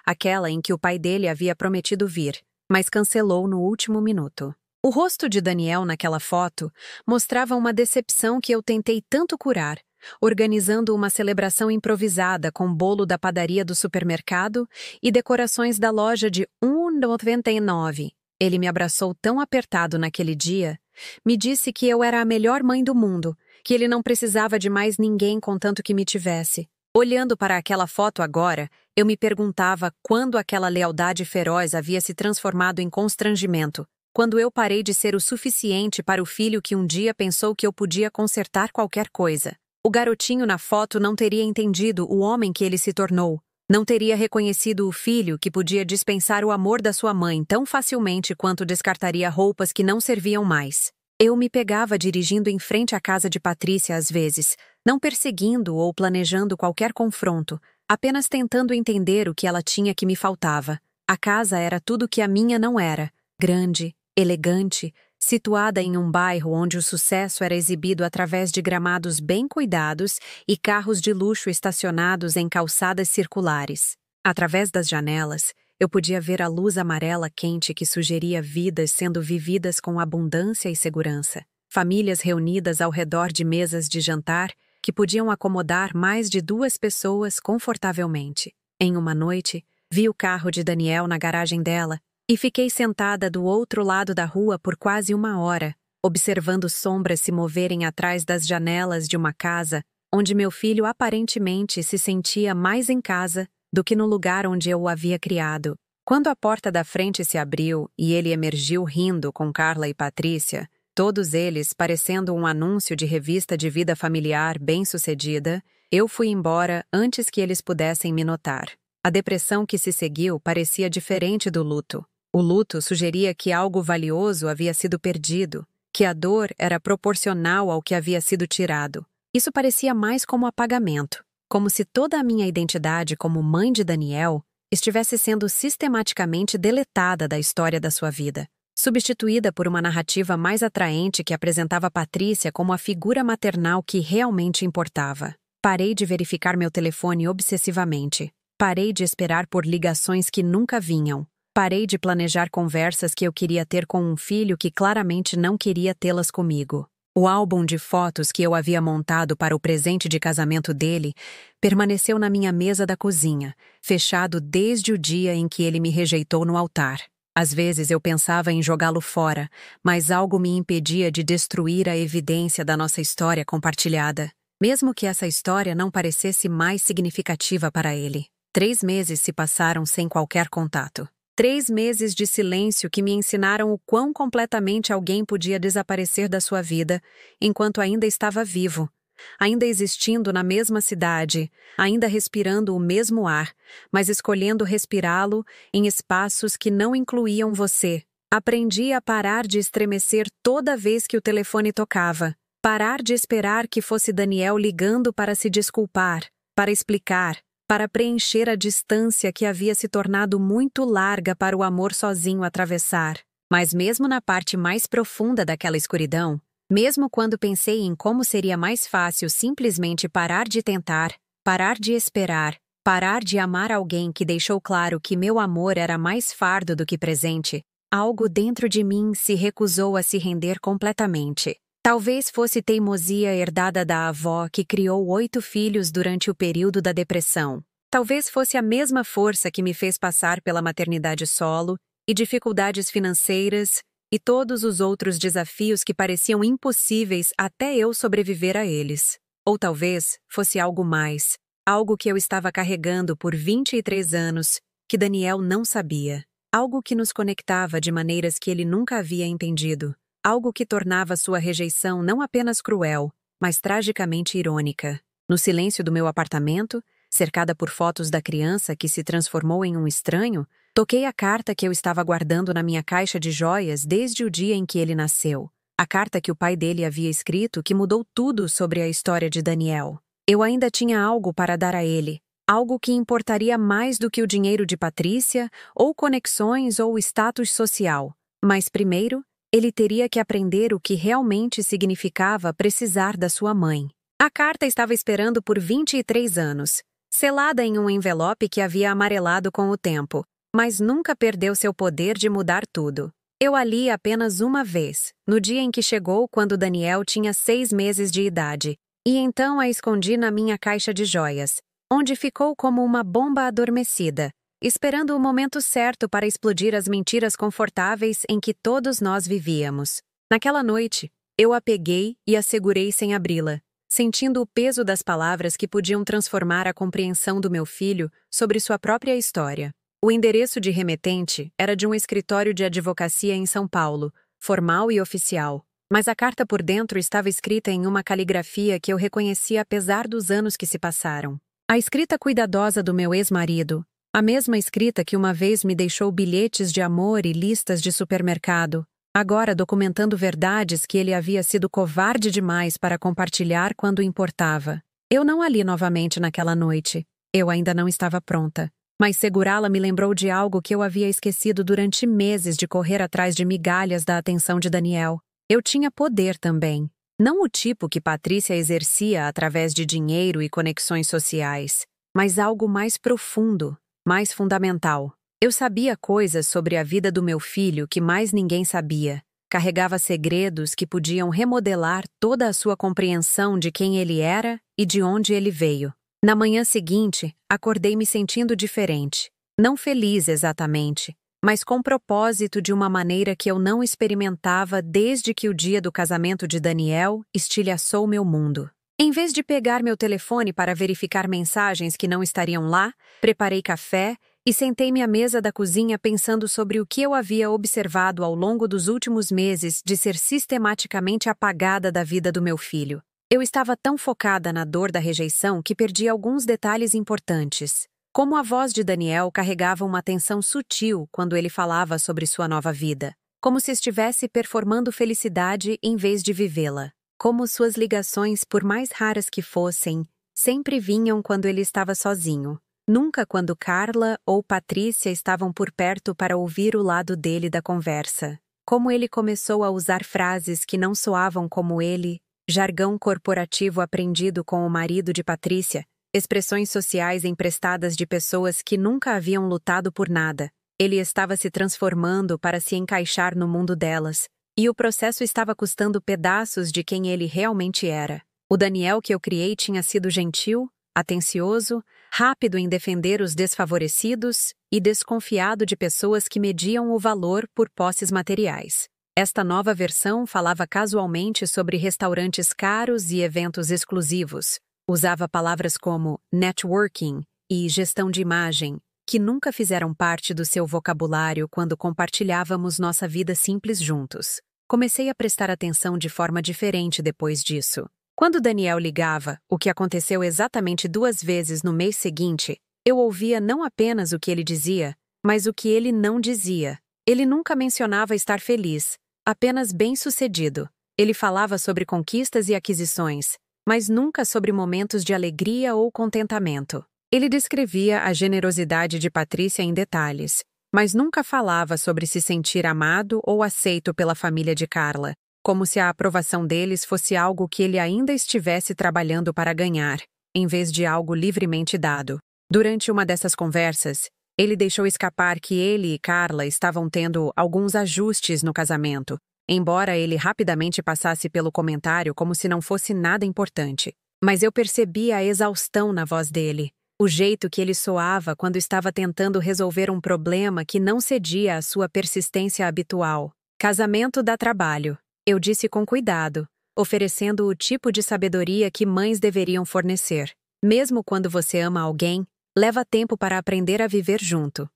aquela em que o pai dele havia prometido vir, mas cancelou no último minuto. O rosto de Daniel naquela foto mostrava uma decepção que eu tentei tanto curar, organizando uma celebração improvisada com bolo da padaria do supermercado e decorações da loja de R$ 1,99. Ele me abraçou tão apertado naquele dia, me disse que eu era a melhor mãe do mundo, que ele não precisava de mais ninguém contanto que me tivesse. Olhando para aquela foto agora, eu me perguntava quando aquela lealdade feroz havia se transformado em constrangimento, quando eu parei de ser o suficiente para o filho que um dia pensou que eu podia consertar qualquer coisa. O garotinho na foto não teria entendido o homem que ele se tornou, não teria reconhecido o filho que podia dispensar o amor da sua mãe tão facilmente quanto descartaria roupas que não serviam mais. Eu me pegava dirigindo em frente à casa de Patrícia às vezes, não perseguindo ou planejando qualquer confronto, apenas tentando entender o que ela tinha que me faltava. A casa era tudo que a minha não era: grande, elegante, situada em um bairro onde o sucesso era exibido através de gramados bem cuidados e carros de luxo estacionados em calçadas circulares. Através das janelas, eu podia ver a luz amarela quente que sugeria vidas sendo vividas com abundância e segurança. Famílias reunidas ao redor de mesas de jantar que podiam acomodar mais de 2 pessoas confortavelmente. Em uma noite, vi o carro de Daniel na garagem dela e fiquei sentada do outro lado da rua por quase 1 hora, observando sombras se moverem atrás das janelas de uma casa onde meu filho aparentemente se sentia mais em casa do que no lugar onde eu o havia criado. Quando a porta da frente se abriu e ele emergiu rindo com Carla e Patrícia, todos eles parecendo um anúncio de revista de vida familiar bem-sucedida, eu fui embora antes que eles pudessem me notar. A depressão que se seguiu parecia diferente do luto. O luto sugeria que algo valioso havia sido perdido, que a dor era proporcional ao que havia sido tirado. Isso parecia mais como apagamento, como se toda a minha identidade como mãe de Daniel estivesse sendo sistematicamente deletada da história da sua vida, substituída por uma narrativa mais atraente que apresentava Patrícia como a figura maternal que realmente importava. Parei de verificar meu telefone obsessivamente. Parei de esperar por ligações que nunca vinham. Parei de planejar conversas que eu queria ter com um filho que claramente não queria tê-las comigo. O álbum de fotos que eu havia montado para o presente de casamento dele permaneceu na minha mesa da cozinha, fechado desde o dia em que ele me rejeitou no altar. Às vezes eu pensava em jogá-lo fora, mas algo me impedia de destruir a evidência da nossa história compartilhada, mesmo que essa história não parecesse mais significativa para ele. 3 meses se passaram sem qualquer contato. 3 meses de silêncio que me ensinaram o quão completamente alguém podia desaparecer da sua vida enquanto ainda estava vivo, ainda existindo na mesma cidade, ainda respirando o mesmo ar, mas escolhendo respirá-lo em espaços que não incluíam você. Aprendi a parar de estremecer toda vez que o telefone tocava, parar de esperar que fosse Daniel ligando para se desculpar, para explicar, para preencher a distância que havia se tornado muito larga para o amor sozinho atravessar. Mas mesmo na parte mais profunda daquela escuridão, mesmo quando pensei em como seria mais fácil simplesmente parar de tentar, parar de esperar, parar de amar alguém que deixou claro que meu amor era mais fardo do que presente, algo dentro de mim se recusou a se render completamente. Talvez fosse teimosia herdada da avó que criou 8 filhos durante o período da depressão. Talvez fosse a mesma força que me fez passar pela maternidade solo e dificuldades financeiras e todos os outros desafios que pareciam impossíveis até eu sobreviver a eles. Ou talvez fosse algo mais, algo que eu estava carregando por 23 anos, que Daniel não sabia. Algo que nos conectava de maneiras que ele nunca havia entendido. Algo que tornava sua rejeição não apenas cruel, mas tragicamente irônica. No silêncio do meu apartamento, cercada por fotos da criança que se transformou em um estranho, toquei a carta que eu estava guardando na minha caixa de joias desde o dia em que ele nasceu. A carta que o pai dele havia escrito que mudou tudo sobre a história de Daniel. Eu ainda tinha algo para dar a ele, algo que importaria mais do que o dinheiro de Patrícia, ou conexões ou status social. Mas primeiro, ele teria que aprender o que realmente significava precisar da sua mãe. A carta estava esperando por 23 anos, selada em um envelope que havia amarelado com o tempo, mas nunca perdeu seu poder de mudar tudo. Eu a li apenas uma vez, no dia em que chegou quando Daniel tinha 6 meses de idade, E então a escondi na minha caixa de joias, onde ficou como uma bomba adormecida, esperando o momento certo para explodir as mentiras confortáveis em que todos nós vivíamos. Naquela noite, eu a peguei e a segurei sem abri-la, sentindo o peso das palavras que podiam transformar a compreensão do meu filho sobre sua própria história. O endereço de remetente era de um escritório de advocacia em São Paulo, formal e oficial, mas a carta por dentro estava escrita em uma caligrafia que eu reconhecia apesar dos anos que se passaram. A escrita cuidadosa do meu ex-marido, a mesma escrita que uma vez me deixou bilhetes de amor e listas de supermercado, agora documentando verdades que ele havia sido covarde demais para compartilhar quando importava. Eu não a li novamente naquela noite. Eu ainda não estava pronta. Mas segurá-la me lembrou de algo que eu havia esquecido durante meses de correr atrás de migalhas da atenção de Daniel. Eu tinha poder também. Não o tipo que Patrícia exercia através de dinheiro e conexões sociais, mas algo mais profundo, mais fundamental. Eu sabia coisas sobre a vida do meu filho que mais ninguém sabia. Carregava segredos que podiam remodelar toda a sua compreensão de quem ele era e de onde ele veio. Na manhã seguinte, acordei me sentindo diferente. Não feliz exatamente, mas com propósito de uma maneira que eu não experimentava desde que o dia do casamento de Daniel estilhaçou meu mundo. Em vez de pegar meu telefone para verificar mensagens que não estariam lá, preparei café e sentei-me à mesa da cozinha pensando sobre o que eu havia observado ao longo dos últimos meses de ser sistematicamente apagada da vida do meu filho. Eu estava tão focada na dor da rejeição que perdi alguns detalhes importantes. Como a voz de Daniel carregava uma tensão sutil quando ele falava sobre sua nova vida. Como se estivesse performando felicidade em vez de vivê-la. Como suas ligações, por mais raras que fossem, sempre vinham quando ele estava sozinho. Nunca quando Carla ou Patrícia estavam por perto para ouvir o lado dele da conversa. Como ele começou a usar frases que não soavam como ele, jargão corporativo aprendido com o marido de Patrícia, expressões sociais emprestadas de pessoas que nunca haviam lutado por nada. Ele estava se transformando para se encaixar no mundo delas, e o processo estava custando pedaços de quem ele realmente era. O Daniel que eu criei tinha sido gentil, atencioso, rápido em defender os desfavorecidos e desconfiado de pessoas que mediam o valor por posses materiais. Esta nova versão falava casualmente sobre restaurantes caros e eventos exclusivos. Usava palavras como networking e gestão de imagem, que nunca fizeram parte do seu vocabulário quando compartilhávamos nossa vida simples juntos. Comecei a prestar atenção de forma diferente depois disso. Quando Daniel ligava, o que aconteceu exatamente 2 vezes no mês seguinte, eu ouvia não apenas o que ele dizia, mas o que ele não dizia. Ele nunca mencionava estar feliz, apenas bem-sucedido. Ele falava sobre conquistas e aquisições, mas nunca sobre momentos de alegria ou contentamento. Ele descrevia a generosidade de Patrícia em detalhes, mas nunca falava sobre se sentir amado ou aceito pela família de Carla, como se a aprovação deles fosse algo que ele ainda estivesse trabalhando para ganhar, em vez de algo livremente dado. Durante uma dessas conversas, ele deixou escapar que ele e Carla estavam tendo alguns ajustes no casamento, embora ele rapidamente passasse pelo comentário como se não fosse nada importante. Mas eu percebi a exaustão na voz dele, o jeito que ele soava quando estava tentando resolver um problema que não cedia à sua persistência habitual. Casamento dá trabalho, eu disse com cuidado, oferecendo o tipo de sabedoria que mães deveriam fornecer. Mesmo quando você ama alguém, leva tempo para aprender a viver junto.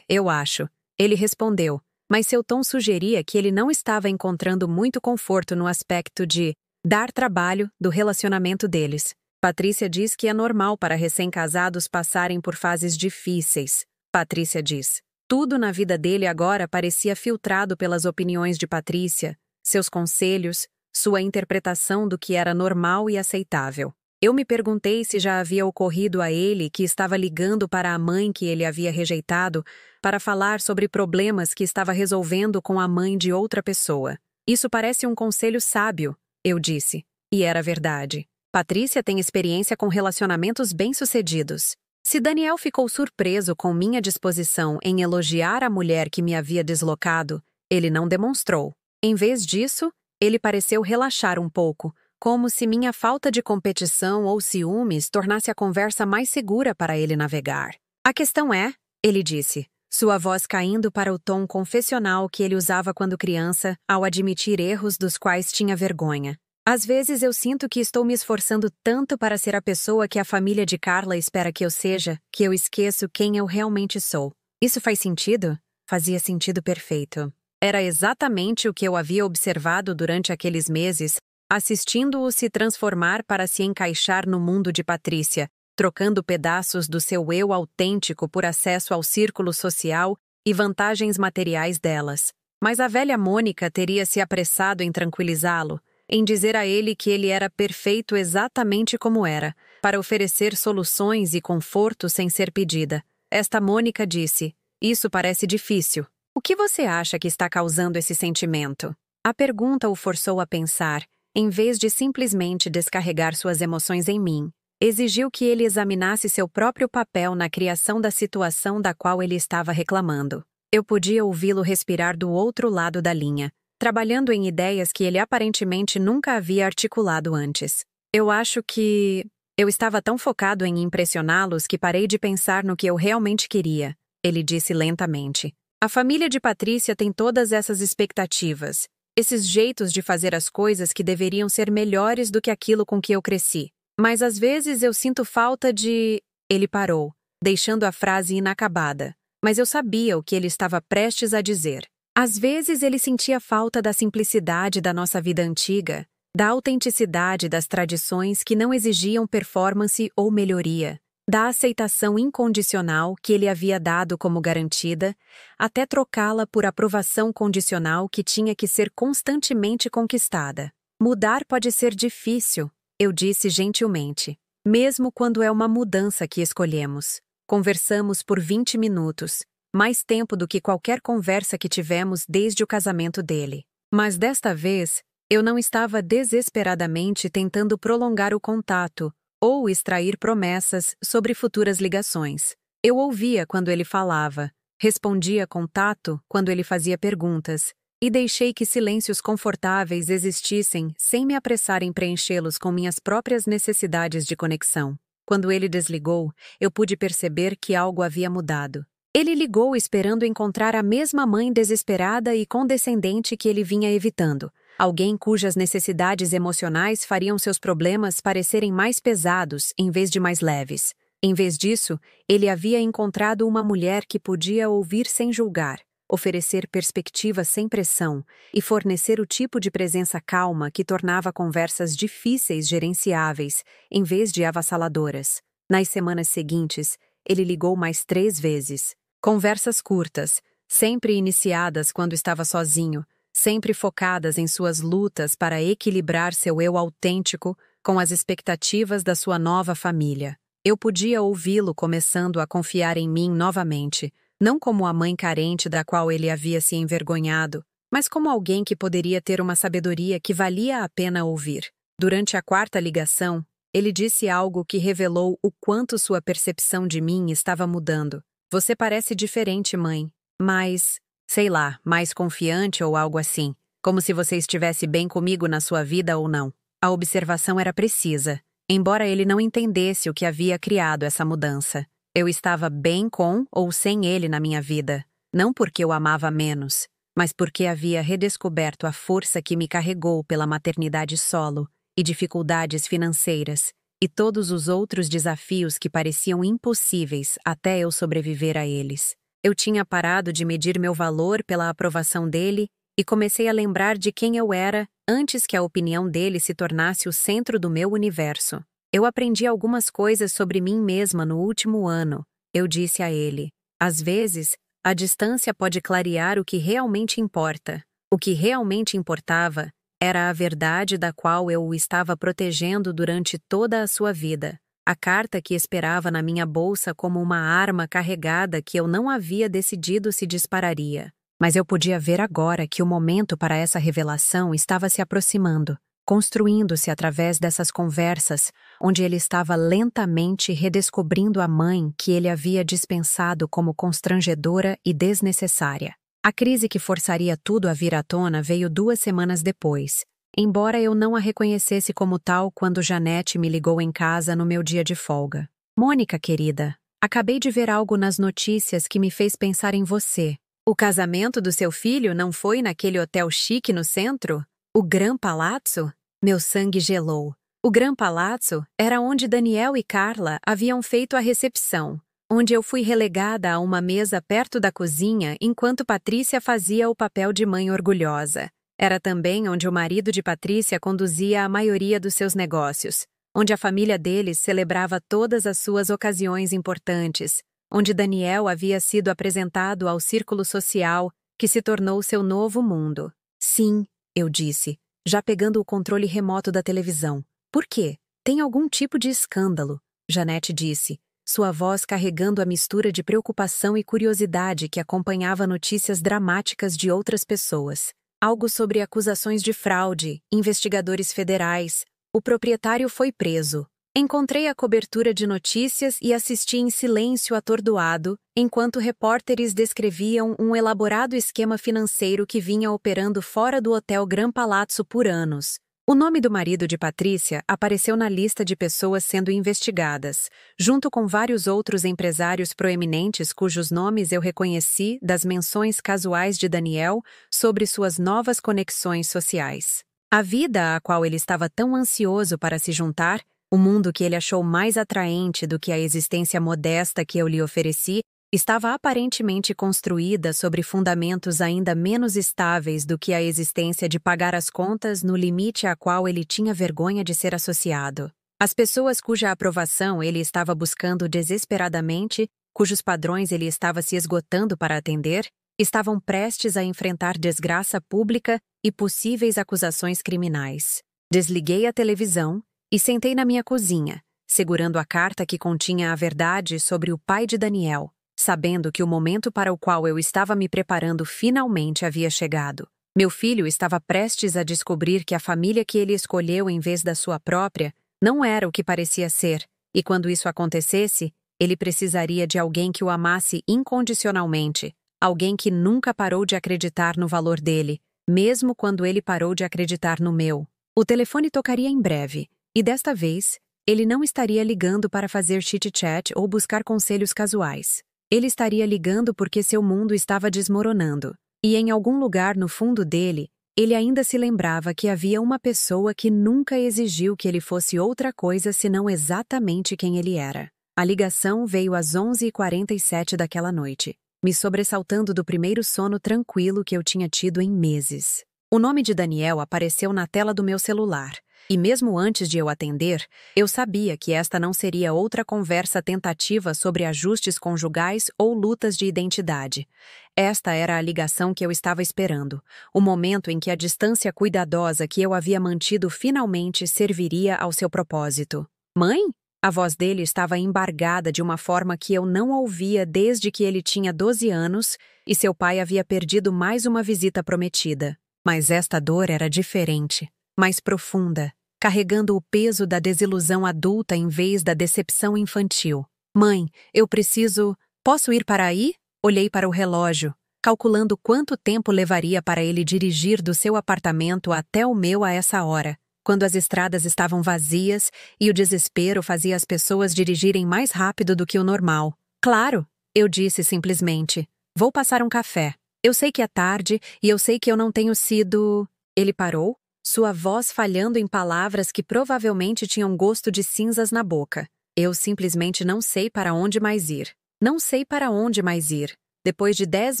Eu acho. Ele respondeu, mas seu tom sugeria que ele não estava encontrando muito conforto no aspecto de dar trabalho do relacionamento deles. Patrícia diz que é normal para recém-casados passarem por fases difíceis. Patrícia diz. Tudo na vida dele agora parecia filtrado pelas opiniões de Patrícia, seus conselhos, sua interpretação do que era normal e aceitável. Eu me perguntei se já havia ocorrido a ele que estava ligando para a mãe que ele havia rejeitado para falar sobre problemas que estava resolvendo com a mãe de outra pessoa. Isso parece um conselho sábio, eu disse. E era verdade. Patrícia tem experiência com relacionamentos bem-sucedidos. Se Daniel ficou surpreso com minha disposição em elogiar a mulher que me havia deslocado, ele não demonstrou. Em vez disso, ele pareceu relaxar um pouco, como se minha falta de competição ou ciúmes tornasse a conversa mais segura para ele navegar. A questão é, ele disse, sua voz caindo para o tom confessional que ele usava quando criança, ao admitir erros dos quais tinha vergonha. Às vezes eu sinto que estou me esforçando tanto para ser a pessoa que a família de Carla espera que eu seja, que eu esqueço quem eu realmente sou. Isso faz sentido? Fazia sentido perfeito. Era exatamente o que eu havia observado durante aqueles meses, assistindo-o se transformar para se encaixar no mundo de Patrícia, trocando pedaços do seu eu autêntico por acesso ao círculo social e vantagens materiais delas. Mas a velha Mônica teria se apressado em tranquilizá-lo, em dizer a ele que ele era perfeito exatamente como era, para oferecer soluções e conforto sem ser pedida. Esta Mônica disse, isso parece difícil. O que você acha que está causando esse sentimento? A pergunta o forçou a pensar, em vez de simplesmente descarregar suas emoções em mim. Exigiu que ele examinasse seu próprio papel na criação da situação da qual ele estava reclamando. Eu podia ouvi-lo respirar do outro lado da linha, trabalhando em ideias que ele aparentemente nunca havia articulado antes. Eu acho que... Eu estava tão focado em impressioná-los que parei de pensar no que eu realmente queria, ele disse lentamente. A família de Patrícia tem todas essas expectativas, esses jeitos de fazer as coisas que deveriam ser melhores do que aquilo com que eu cresci. Mas às vezes eu sinto falta de... Ele parou, deixando a frase inacabada, mas eu sabia o que ele estava prestes a dizer. Às vezes ele sentia falta da simplicidade da nossa vida antiga, da autenticidade das tradições que não exigiam performance ou melhoria, da aceitação incondicional que ele havia dado como garantida, até trocá-la por aprovação condicional que tinha que ser constantemente conquistada. Mudar pode ser difícil, eu disse gentilmente, mesmo quando é uma mudança que escolhemos. Conversamos por 20 minutos, mais tempo do que qualquer conversa que tivemos desde o casamento dele. Mas desta vez, eu não estava desesperadamente tentando prolongar o contato ou extrair promessas sobre futuras ligações. Eu ouvia quando ele falava, respondia com tato quando ele fazia perguntas, e deixei que silêncios confortáveis existissem sem me apressar em preenchê-los com minhas próprias necessidades de conexão. Quando ele desligou, eu pude perceber que algo havia mudado. Ele ligou esperando encontrar a mesma mãe desesperada e condescendente que ele vinha evitando. Alguém cujas necessidades emocionais fariam seus problemas parecerem mais pesados em vez de mais leves. Em vez disso, ele havia encontrado uma mulher que podia ouvir sem julgar, oferecer perspectiva sem pressão e fornecer o tipo de presença calma que tornava conversas difíceis gerenciáveis, em vez de avassaladoras. Nas semanas seguintes, ele ligou mais 3 vezes. Conversas curtas, sempre iniciadas quando estava sozinho, sempre focadas em suas lutas para equilibrar seu eu autêntico com as expectativas da sua nova família. Eu podia ouvi-lo começando a confiar em mim novamente, não como a mãe carente da qual ele havia se envergonhado, mas como alguém que poderia ter uma sabedoria que valia a pena ouvir. Durante a 4ª ligação, ele disse algo que revelou o quanto sua percepção de mim estava mudando. Você parece diferente, mãe, mas, sei lá, mais confiante ou algo assim, como se você estivesse bem comigo na sua vida ou não. A observação era precisa, embora ele não entendesse o que havia criado essa mudança. Eu estava bem com ou sem ele na minha vida, não porque eu amava menos, mas porque havia redescoberto a força que me carregou pela maternidade solo e dificuldades financeiras, e todos os outros desafios que pareciam impossíveis até eu sobreviver a eles. Eu tinha parado de medir meu valor pela aprovação dele e comecei a lembrar de quem eu era antes que a opinião dele se tornasse o centro do meu universo. Eu aprendi algumas coisas sobre mim mesma no último ano, eu disse a ele. Às vezes, a distância pode clarear o que realmente importa. O que realmente importava era a verdade da qual eu o estava protegendo durante toda a sua vida. A carta que esperava na minha bolsa como uma arma carregada que eu não havia decidido se dispararia. Mas eu podia ver agora que o momento para essa revelação estava se aproximando, construindo-se através dessas conversas, onde ele estava lentamente redescobrindo a mãe que ele havia dispensado como constrangedora e desnecessária. A crise que forçaria tudo a vir à tona veio 2 semanas depois, embora eu não a reconhecesse como tal quando Janete me ligou em casa no meu dia de folga. Mônica, querida, acabei de ver algo nas notícias que me fez pensar em você. O casamento do seu filho não foi naquele hotel chique no centro? O Gran Palazzo? Meu sangue gelou. O Gran Palazzo era onde Daniel e Carla haviam feito a recepção, onde eu fui relegada a uma mesa perto da cozinha enquanto Patrícia fazia o papel de mãe orgulhosa. Era também onde o marido de Patrícia conduzia a maioria dos seus negócios, onde a família deles celebrava todas as suas ocasiões importantes, onde Daniel havia sido apresentado ao círculo social que se tornou seu novo mundo. Sim, eu disse, já pegando o controle remoto da televisão. Por quê? Tem algum tipo de escândalo, Janete disse, sua voz carregando a mistura de preocupação e curiosidade que acompanhava notícias dramáticas de outras pessoas. Algo sobre acusações de fraude, investigadores federais. O proprietário foi preso. Encontrei a cobertura de notícias e assisti em silêncio atordoado, enquanto repórteres descreviam um elaborado esquema financeiro que vinha operando fora do Hotel Gran Palazzo por anos. O nome do marido de Patrícia apareceu na lista de pessoas sendo investigadas, junto com vários outros empresários proeminentes cujos nomes eu reconheci das menções casuais de Daniel sobre suas novas conexões sociais. A vida à qual ele estava tão ansioso para se juntar, o mundo que ele achou mais atraente do que a existência modesta que eu lhe ofereci, estava aparentemente construída sobre fundamentos ainda menos estáveis do que a existência de pagar as contas no limite a qual ele tinha vergonha de ser associado. As pessoas cuja aprovação ele estava buscando desesperadamente, cujos padrões ele estava se esgotando para atender, estavam prestes a enfrentar desgraça pública e possíveis acusações criminais. Desliguei a televisão e sentei na minha cozinha, segurando a carta que continha a verdade sobre o pai de Daniel, sabendo que o momento para o qual eu estava me preparando finalmente havia chegado. Meu filho estava prestes a descobrir que a família que ele escolheu em vez da sua própria não era o que parecia ser, e quando isso acontecesse, ele precisaria de alguém que o amasse incondicionalmente, alguém que nunca parou de acreditar no valor dele, mesmo quando ele parou de acreditar no meu. O telefone tocaria em breve, e desta vez, ele não estaria ligando para fazer chit-chat ou buscar conselhos casuais. Ele estaria ligando porque seu mundo estava desmoronando, e em algum lugar no fundo dele, ele ainda se lembrava que havia uma pessoa que nunca exigiu que ele fosse outra coisa senão exatamente quem ele era. A ligação veio às 11h47 daquela noite, me sobressaltando do primeiro sono tranquilo que eu tinha tido em meses. O nome de Daniel apareceu na tela do meu celular, e mesmo antes de eu atender, eu sabia que esta não seria outra conversa tentativa sobre ajustes conjugais ou lutas de identidade. Esta era a ligação que eu estava esperando, o momento em que a distância cuidadosa que eu havia mantido finalmente serviria ao seu propósito. Mãe? A voz dele estava embargada de uma forma que eu não ouvia desde que ele tinha 12 anos e seu pai havia perdido mais uma visita prometida. Mas esta dor era diferente, mais profunda, carregando o peso da desilusão adulta em vez da decepção infantil. Mãe, eu preciso... Posso ir para aí? Olhei para o relógio, calculando quanto tempo levaria para ele dirigir do seu apartamento até o meu a essa hora, quando as estradas estavam vazias e o desespero fazia as pessoas dirigirem mais rápido do que o normal. Claro, eu disse simplesmente. Vou passar um café. Eu sei que é tarde e eu sei que eu não tenho sido... Ele parou, sua voz falhando em palavras que provavelmente tinham gosto de cinzas na boca. Eu simplesmente não sei para onde mais ir. Não sei para onde mais ir. Depois de 10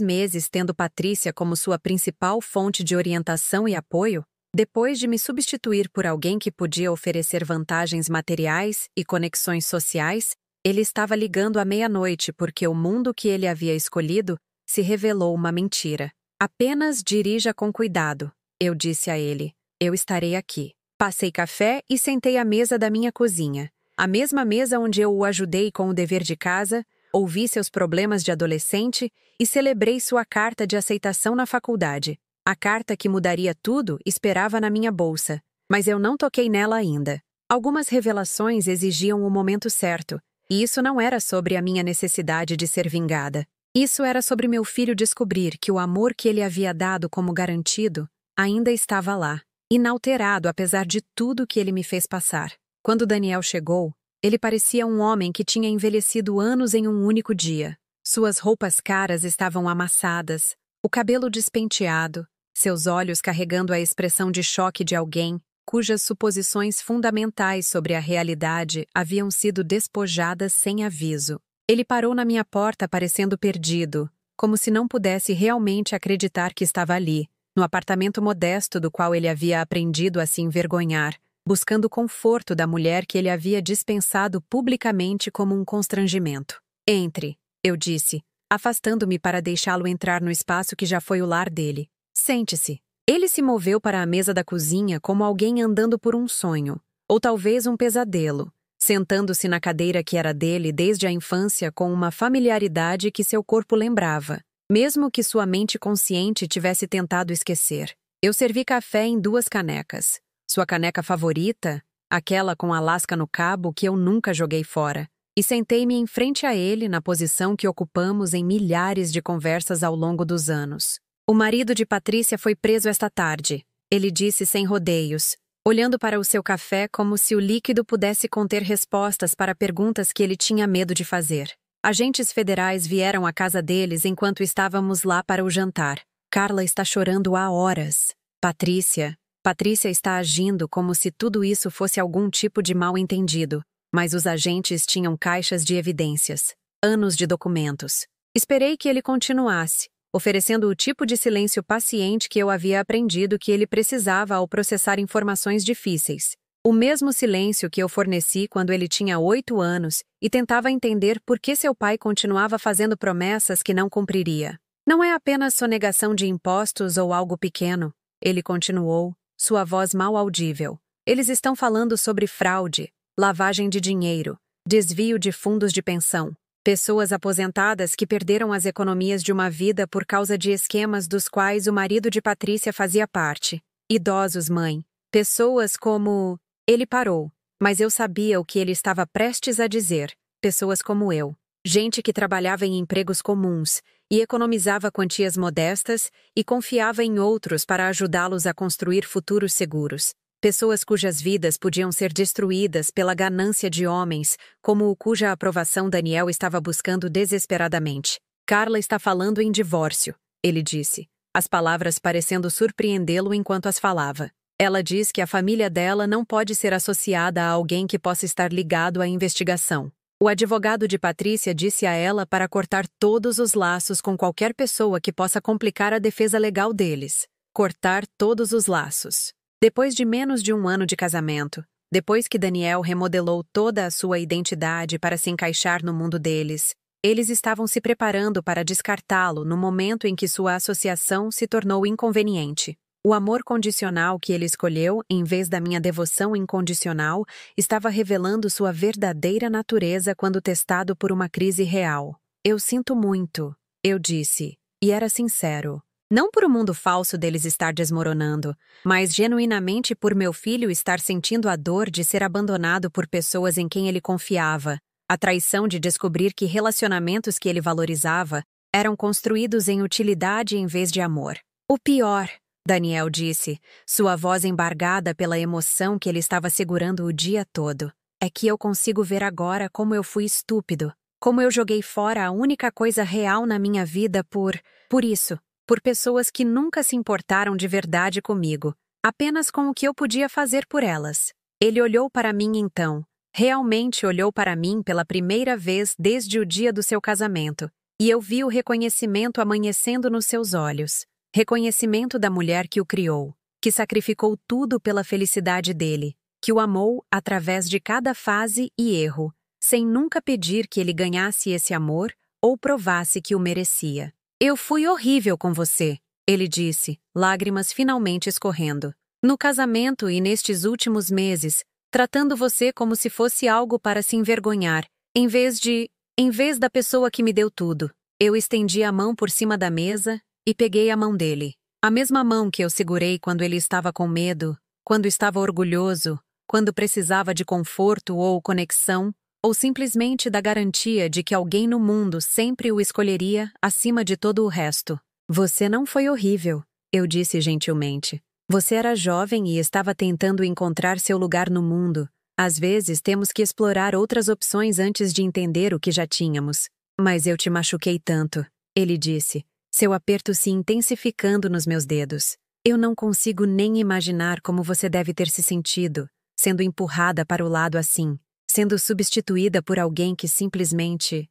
meses tendo Patrícia como sua principal fonte de orientação e apoio, depois de me substituir por alguém que podia oferecer vantagens materiais e conexões sociais, ele estava ligando à meia-noite porque o mundo que ele havia escolhido se revelou uma mentira. Apenas dirija com cuidado, eu disse a ele. Eu estarei aqui. Passei café e sentei à mesa da minha cozinha. A mesma mesa onde eu o ajudei com o dever de casa, ouvi seus problemas de adolescente e celebrei sua carta de aceitação na faculdade. A carta que mudaria tudo esperava na minha bolsa, mas eu não toquei nela ainda. Algumas revelações exigiam o momento certo, e isso não era sobre a minha necessidade de ser vingada. Isso era sobre meu filho descobrir que o amor que ele havia dado como garantido ainda estava lá. inalterado apesar de tudo que ele me fez passar. Quando Daniel chegou, ele parecia um homem que tinha envelhecido anos em um único dia. Suas roupas caras estavam amassadas, o cabelo despenteado, seus olhos carregando a expressão de choque de alguém cujas suposições fundamentais sobre a realidade haviam sido despojadas sem aviso. Ele parou na minha porta parecendo perdido, como se não pudesse realmente acreditar que estava ali, no apartamento modesto do qual ele havia aprendido a se envergonhar, buscando o conforto da mulher que ele havia dispensado publicamente como um constrangimento. Entre, eu disse, afastando-me para deixá-lo entrar no espaço que já foi o lar dele. Sente-se. Ele se moveu para a mesa da cozinha como alguém andando por um sonho, ou talvez um pesadelo, sentando-se na cadeira que era dele desde a infância com uma familiaridade que seu corpo lembrava, mesmo que sua mente consciente tivesse tentado esquecer. Eu servi café em 2 canecas. Sua caneca favorita, aquela com a lasca no cabo que eu nunca joguei fora, e sentei-me em frente a ele na posição que ocupamos em milhares de conversas ao longo dos anos. O marido de Patrícia foi preso esta tarde, ele disse sem rodeios, olhando para o seu café como se o líquido pudesse conter respostas para perguntas que ele tinha medo de fazer. Agentes federais vieram à casa deles enquanto estávamos lá para o jantar. Carla está chorando há horas. Patrícia está agindo como se tudo isso fosse algum tipo de mal-entendido, mas os agentes tinham caixas de evidências, anos de documentos. Esperei que ele continuasse, oferecendo o tipo de silêncio paciente que eu havia aprendido que ele precisava ao processar informações difíceis. O mesmo silêncio que eu forneci quando ele tinha 8 anos e tentava entender por que seu pai continuava fazendo promessas que não cumpriria. Não é apenas sonegação de impostos ou algo pequeno, ele continuou, sua voz mal audível. Eles estão falando sobre fraude, lavagem de dinheiro, desvio de fundos de pensão. Pessoas aposentadas que perderam as economias de uma vida por causa de esquemas dos quais o marido de Patrícia fazia parte. Idosos, mãe. Pessoas como... Ele parou, mas eu sabia o que ele estava prestes a dizer. Pessoas como eu. Gente que trabalhava em empregos comuns e economizava quantias modestas e confiava em outros para ajudá-los a construir futuros seguros. Pessoas cujas vidas podiam ser destruídas pela ganância de homens, como o cuja aprovação Daniel estava buscando desesperadamente. Carla está falando em divórcio, ele disse, as palavras parecendo surpreendê-lo enquanto as falava. Ela diz que a família dela não pode ser associada a alguém que possa estar ligado à investigação. O advogado de Patrícia disse a ela para cortar todos os laços com qualquer pessoa que possa complicar a defesa legal deles. Cortar todos os laços. Depois de menos de 1 ano de casamento, depois que Daniel remodelou toda a sua identidade para se encaixar no mundo deles, eles estavam se preparando para descartá-lo no momento em que sua associação se tornou inconveniente. O amor condicional que ele escolheu, em vez da minha devoção incondicional, estava revelando sua verdadeira natureza quando testado por uma crise real. Eu sinto muito, eu disse, e era sincero. Não por o mundo falso deles estar desmoronando, mas genuinamente por meu filho estar sentindo a dor de ser abandonado por pessoas em quem ele confiava, a traição de descobrir que relacionamentos que ele valorizava eram construídos em utilidade em vez de amor. O pior, Daniel disse, sua voz embargada pela emoção que ele estava segurando o dia todo, é que eu consigo ver agora como eu fui estúpido, como eu joguei fora a única coisa real na minha vida por isso. Por pessoas que nunca se importaram de verdade comigo, apenas com o que eu podia fazer por elas. Ele olhou para mim então, realmente olhou para mim pela primeira vez desde o dia do seu casamento, e eu vi o reconhecimento amanhecendo nos seus olhos. Reconhecimento da mulher que o criou, que sacrificou tudo pela felicidade dele, que o amou através de cada fase e erro, sem nunca pedir que ele ganhasse esse amor ou provasse que o merecia. Eu fui horrível com você, ele disse, lágrimas finalmente escorrendo. No casamento e nestes últimos meses, tratando você como se fosse algo para se envergonhar, em vez da pessoa que me deu tudo. Eu estendi a mão por cima da mesa e peguei a mão dele. A mesma mão que eu segurei quando ele estava com medo, quando estava orgulhoso, quando precisava de conforto ou conexão, ou simplesmente da garantia de que alguém no mundo sempre o escolheria acima de todo o resto. Você não foi horrível, eu disse gentilmente. Você era jovem e estava tentando encontrar seu lugar no mundo. Às vezes temos que explorar outras opções antes de entender o que já tínhamos. Mas eu te machuquei tanto, ele disse, seu aperto se intensificando nos meus dedos. Eu não consigo nem imaginar como você deve ter se sentido, sendo empurrada para o lado assim, sendo substituída por alguém que simplesmente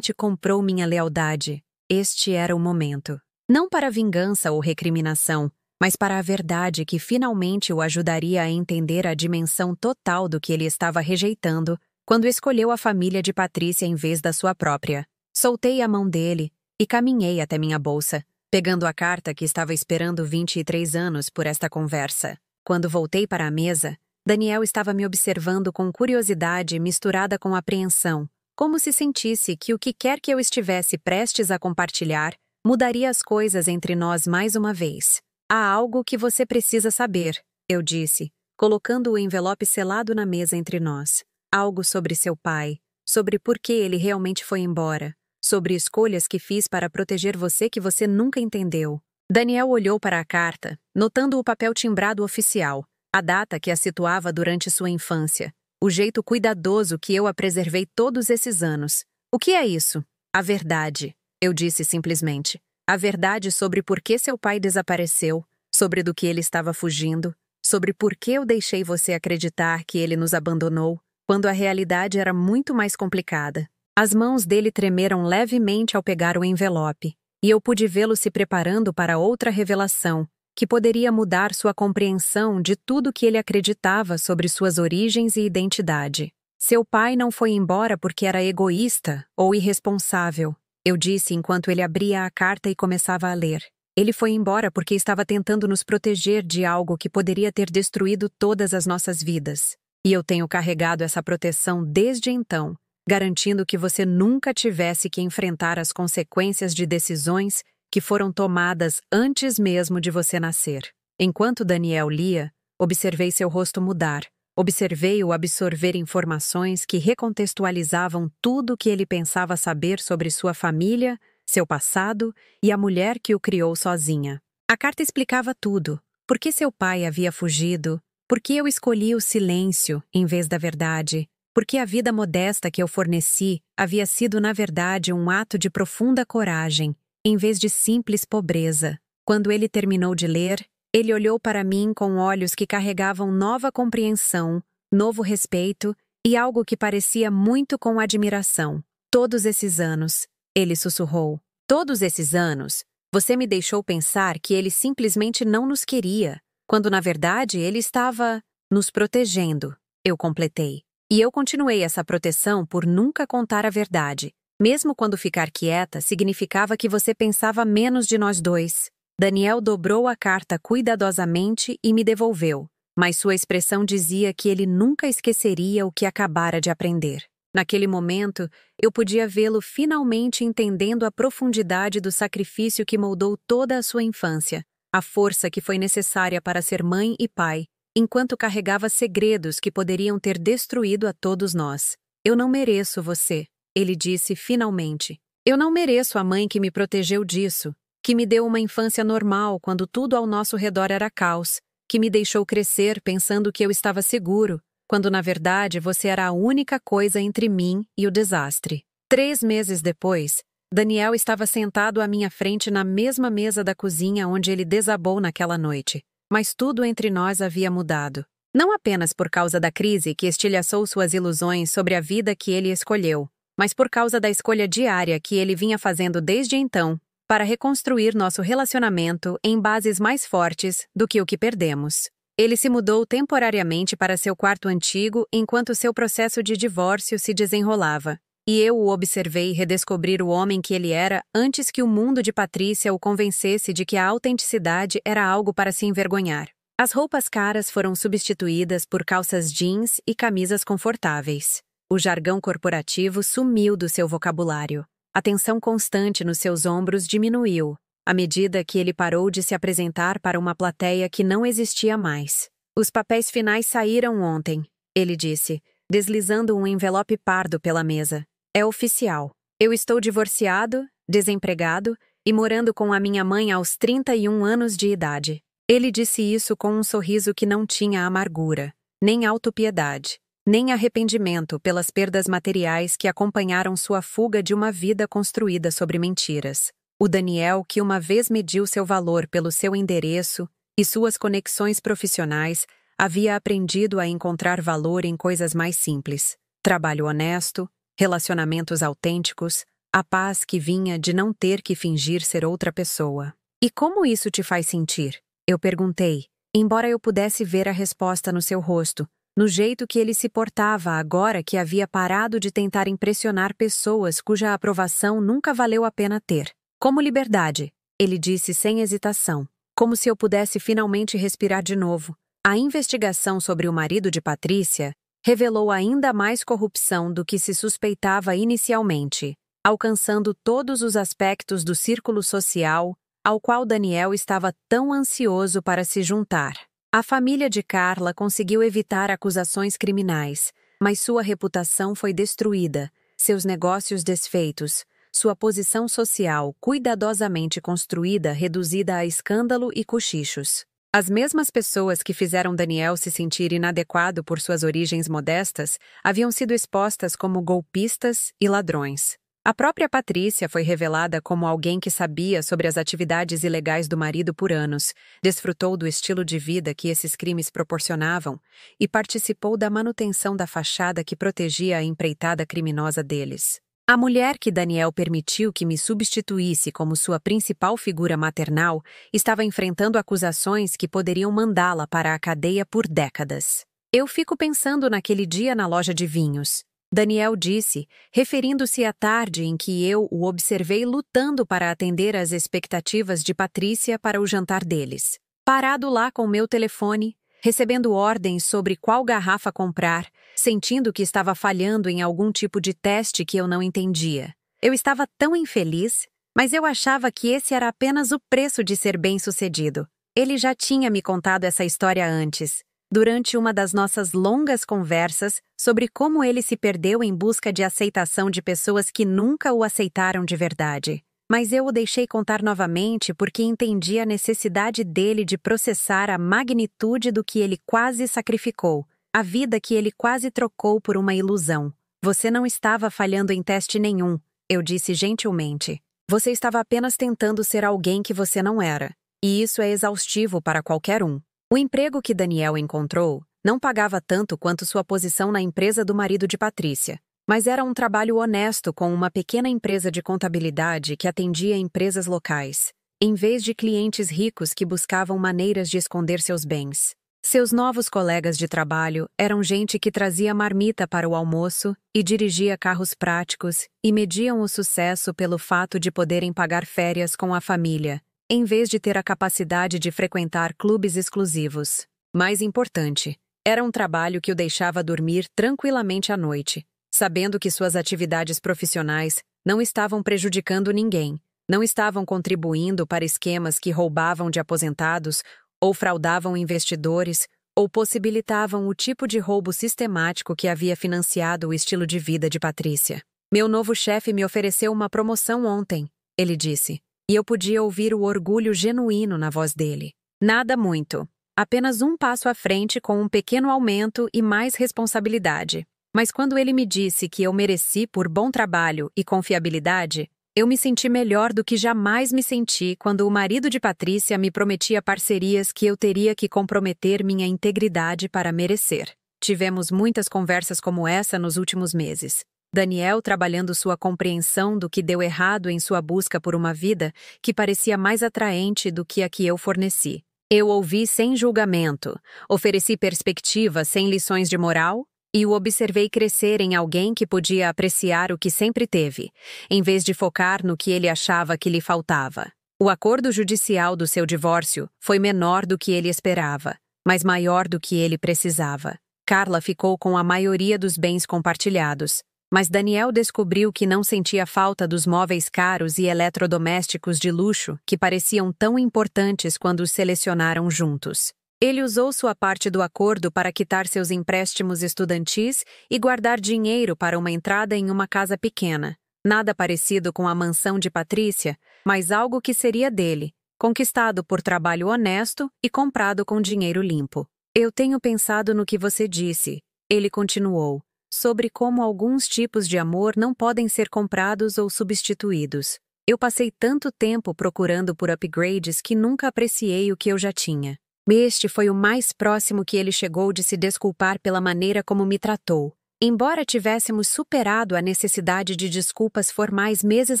comprou minha lealdade. Este era o momento. Não para vingança ou recriminação, mas para a verdade que finalmente o ajudaria a entender a dimensão total do que ele estava rejeitando quando escolheu a família de Patrícia em vez da sua própria. Soltei a mão dele e caminhei até minha bolsa, pegando a carta que estava esperando 23 anos por esta conversa. Quando voltei para a mesa, Daniel estava me observando com curiosidade misturada com apreensão, como se sentisse que o que quer que eu estivesse prestes a compartilhar mudaria as coisas entre nós mais uma vez. Há algo que você precisa saber, eu disse, colocando o envelope selado na mesa entre nós. Algo sobre seu pai, sobre por que ele realmente foi embora, sobre escolhas que fiz para proteger você que você nunca entendeu. Daniel olhou para a carta, notando o papel timbrado oficial, a data que a situava durante sua infância, o jeito cuidadoso que eu a preservei todos esses anos. O que é isso? A verdade, eu disse simplesmente. A verdade sobre por que seu pai desapareceu, sobre do que ele estava fugindo, sobre por que eu deixei você acreditar que ele nos abandonou, quando a realidade era muito mais complicada. As mãos dele tremeram levemente ao pegar o envelope, e eu pude vê-lo se preparando para outra revelação, que poderia mudar sua compreensão de tudo que ele acreditava sobre suas origens e identidade. Seu pai não foi embora porque era egoísta ou irresponsável, eu disse enquanto ele abria a carta e começava a ler. Ele foi embora porque estava tentando nos proteger de algo que poderia ter destruído todas as nossas vidas. E eu tenho carregado essa proteção desde então, garantindo que você nunca tivesse que enfrentar as consequências de decisões que foram tomadas antes mesmo de você nascer. Enquanto Daniel lia, observei seu rosto mudar. Observei-o absorver informações que recontextualizavam tudo o que ele pensava saber sobre sua família, seu passado e a mulher que o criou sozinha. A carta explicava tudo. Por que seu pai havia fugido? Por que eu escolhi o silêncio em vez da verdade? Por que a vida modesta que eu forneci havia sido, na verdade, um ato de profunda coragem, em vez de simples pobreza? Quando ele terminou de ler, ele olhou para mim com olhos que carregavam nova compreensão, novo respeito e algo que parecia muito com admiração. Todos esses anos, ele sussurrou. Todos esses anos, você me deixou pensar que ele simplesmente não nos queria, quando na verdade ele estava nos protegendo, eu completei. E eu continuei essa proteção por nunca contar a verdade, mesmo quando ficar quieta significava que você pensava menos de nós dois. Daniel dobrou a carta cuidadosamente e me devolveu, mas sua expressão dizia que ele nunca esqueceria o que acabara de aprender. Naquele momento, eu podia vê-lo finalmente entendendo a profundidade do sacrifício que moldou toda a sua infância, a força que foi necessária para ser mãe e pai, enquanto carregava segredos que poderiam ter destruído a todos nós. Eu não mereço você, ele disse finalmente. Eu não mereço a mãe que me protegeu disso, que me deu uma infância normal quando tudo ao nosso redor era caos, que me deixou crescer pensando que eu estava seguro, quando na verdade você era a única coisa entre mim e o desastre. 3 meses depois, Daniel estava sentado à minha frente na mesma mesa da cozinha onde ele desabou naquela noite. Mas tudo entre nós havia mudado. Não apenas por causa da crise que estilhaçou suas ilusões sobre a vida que ele escolheu, mas por causa da escolha diária que ele vinha fazendo desde então, para reconstruir nosso relacionamento em bases mais fortes do que o que perdemos. Ele se mudou temporariamente para seu quarto antigo enquanto seu processo de divórcio se desenrolava, e eu o observei redescobrir o homem que ele era antes que o mundo de Patrícia o convencesse de que a autenticidade era algo para se envergonhar. As roupas caras foram substituídas por calças jeans e camisas confortáveis. O jargão corporativo sumiu do seu vocabulário. A tensão constante nos seus ombros diminuiu, à medida que ele parou de se apresentar para uma plateia que não existia mais. Os papéis finais saíram ontem, ele disse, deslizando um envelope pardo pela mesa. É oficial. Eu estou divorciado, desempregado e morando com a minha mãe aos 31 anos de idade. Ele disse isso com um sorriso que não tinha amargura, nem autopiedade, nem arrependimento pelas perdas materiais que acompanharam sua fuga de uma vida construída sobre mentiras. O Daniel que uma vez mediu seu valor pelo seu endereço e suas conexões profissionais havia aprendido a encontrar valor em coisas mais simples: trabalho honesto, relacionamentos autênticos, a paz que vinha de não ter que fingir ser outra pessoa. E como isso te faz sentir? Eu perguntei, embora eu pudesse ver a resposta no seu rosto, no jeito que ele se portava agora que havia parado de tentar impressionar pessoas cuja aprovação nunca valeu a pena ter. Como liberdade, ele disse sem hesitação, como se eu pudesse finalmente respirar de novo. A investigação sobre o marido de Patrícia revelou ainda mais corrupção do que se suspeitava inicialmente, alcançando todos os aspectos do círculo social ao qual Daniel estava tão ansioso para se juntar. A família de Carla conseguiu evitar acusações criminais, mas sua reputação foi destruída, seus negócios desfeitos, sua posição social cuidadosamente construída reduzida a escândalo e cochichos. As mesmas pessoas que fizeram Daniel se sentir inadequado por suas origens modestas haviam sido expostas como golpistas e ladrões. A própria Patrícia foi revelada como alguém que sabia sobre as atividades ilegais do marido por anos, desfrutou do estilo de vida que esses crimes proporcionavam e participou da manutenção da fachada que protegia a empreitada criminosa deles. A mulher que Daniel permitiu que me substituísse como sua principal figura maternal estava enfrentando acusações que poderiam mandá-la para a cadeia por décadas. Eu fico pensando naquele dia na loja de vinhos. Daniel disse, referindo-se à tarde em que eu o observei lutando para atender às expectativas de Patrícia para o jantar deles. Parado lá com meu telefone, recebendo ordens sobre qual garrafa comprar, sentindo que estava falhando em algum tipo de teste que eu não entendia. Eu estava tão infeliz, mas eu achava que esse era apenas o preço de ser bem-sucedido. Ele já tinha me contado essa história antes, durante uma das nossas longas conversas sobre como ele se perdeu em busca de aceitação de pessoas que nunca o aceitaram de verdade. Mas eu o deixei contar novamente porque entendi a necessidade dele de processar a magnitude do que ele quase sacrificou, a vida que ele quase trocou por uma ilusão. Você não estava falhando em teste nenhum, eu disse gentilmente. Você estava apenas tentando ser alguém que você não era. E isso é exaustivo para qualquer um. O emprego que Daniel encontrou não pagava tanto quanto sua posição na empresa do marido de Patrícia, mas era um trabalho honesto com uma pequena empresa de contabilidade que atendia empresas locais, em vez de clientes ricos que buscavam maneiras de esconder seus bens. Seus novos colegas de trabalho eram gente que trazia marmita para o almoço e dirigia carros práticos e mediam o sucesso pelo fato de poderem pagar férias com a família, em vez de ter a capacidade de frequentar clubes exclusivos. Mais importante, era um trabalho que o deixava dormir tranquilamente à noite, sabendo que suas atividades profissionais não estavam prejudicando ninguém, não estavam contribuindo para esquemas que roubavam de aposentados ou fraudavam investidores ou possibilitavam o tipo de roubo sistemático que havia financiado o estilo de vida de Patrícia. Meu novo chefe me ofereceu uma promoção ontem, ele disse. E eu podia ouvir o orgulho genuíno na voz dele. Nada muito. Apenas um passo à frente com um pequeno aumento e mais responsabilidade. Mas quando ele me disse que eu mereci por bom trabalho e confiabilidade, eu me senti melhor do que jamais me senti quando o marido de Patrícia me prometia parcerias que eu teria que comprometer minha integridade para merecer. Tivemos muitas conversas como essa nos últimos meses. Daniel trabalhando sua compreensão do que deu errado em sua busca por uma vida que parecia mais atraente do que a que eu forneci. Eu ouvi sem julgamento, ofereci perspectiva sem lições de moral e o observei crescer em alguém que podia apreciar o que sempre teve, em vez de focar no que ele achava que lhe faltava. O acordo judicial do seu divórcio foi menor do que ele esperava, mas maior do que ele precisava. Carla ficou com a maioria dos bens compartilhados. Mas Daniel descobriu que não sentia falta dos móveis caros e eletrodomésticos de luxo que pareciam tão importantes quando os selecionaram juntos. Ele usou sua parte do acordo para quitar seus empréstimos estudantis e guardar dinheiro para uma entrada em uma casa pequena. Nada parecido com a mansão de Patrícia, mas algo que seria dele, conquistado por trabalho honesto e comprado com dinheiro limpo. Eu tenho pensado no que você disse, ele continuou, sobre como alguns tipos de amor não podem ser comprados ou substituídos. Eu passei tanto tempo procurando por upgrades que nunca apreciei o que eu já tinha. Este foi o mais próximo que ele chegou de se desculpar pela maneira como me tratou. Embora tivéssemos superado a necessidade de desculpas formais meses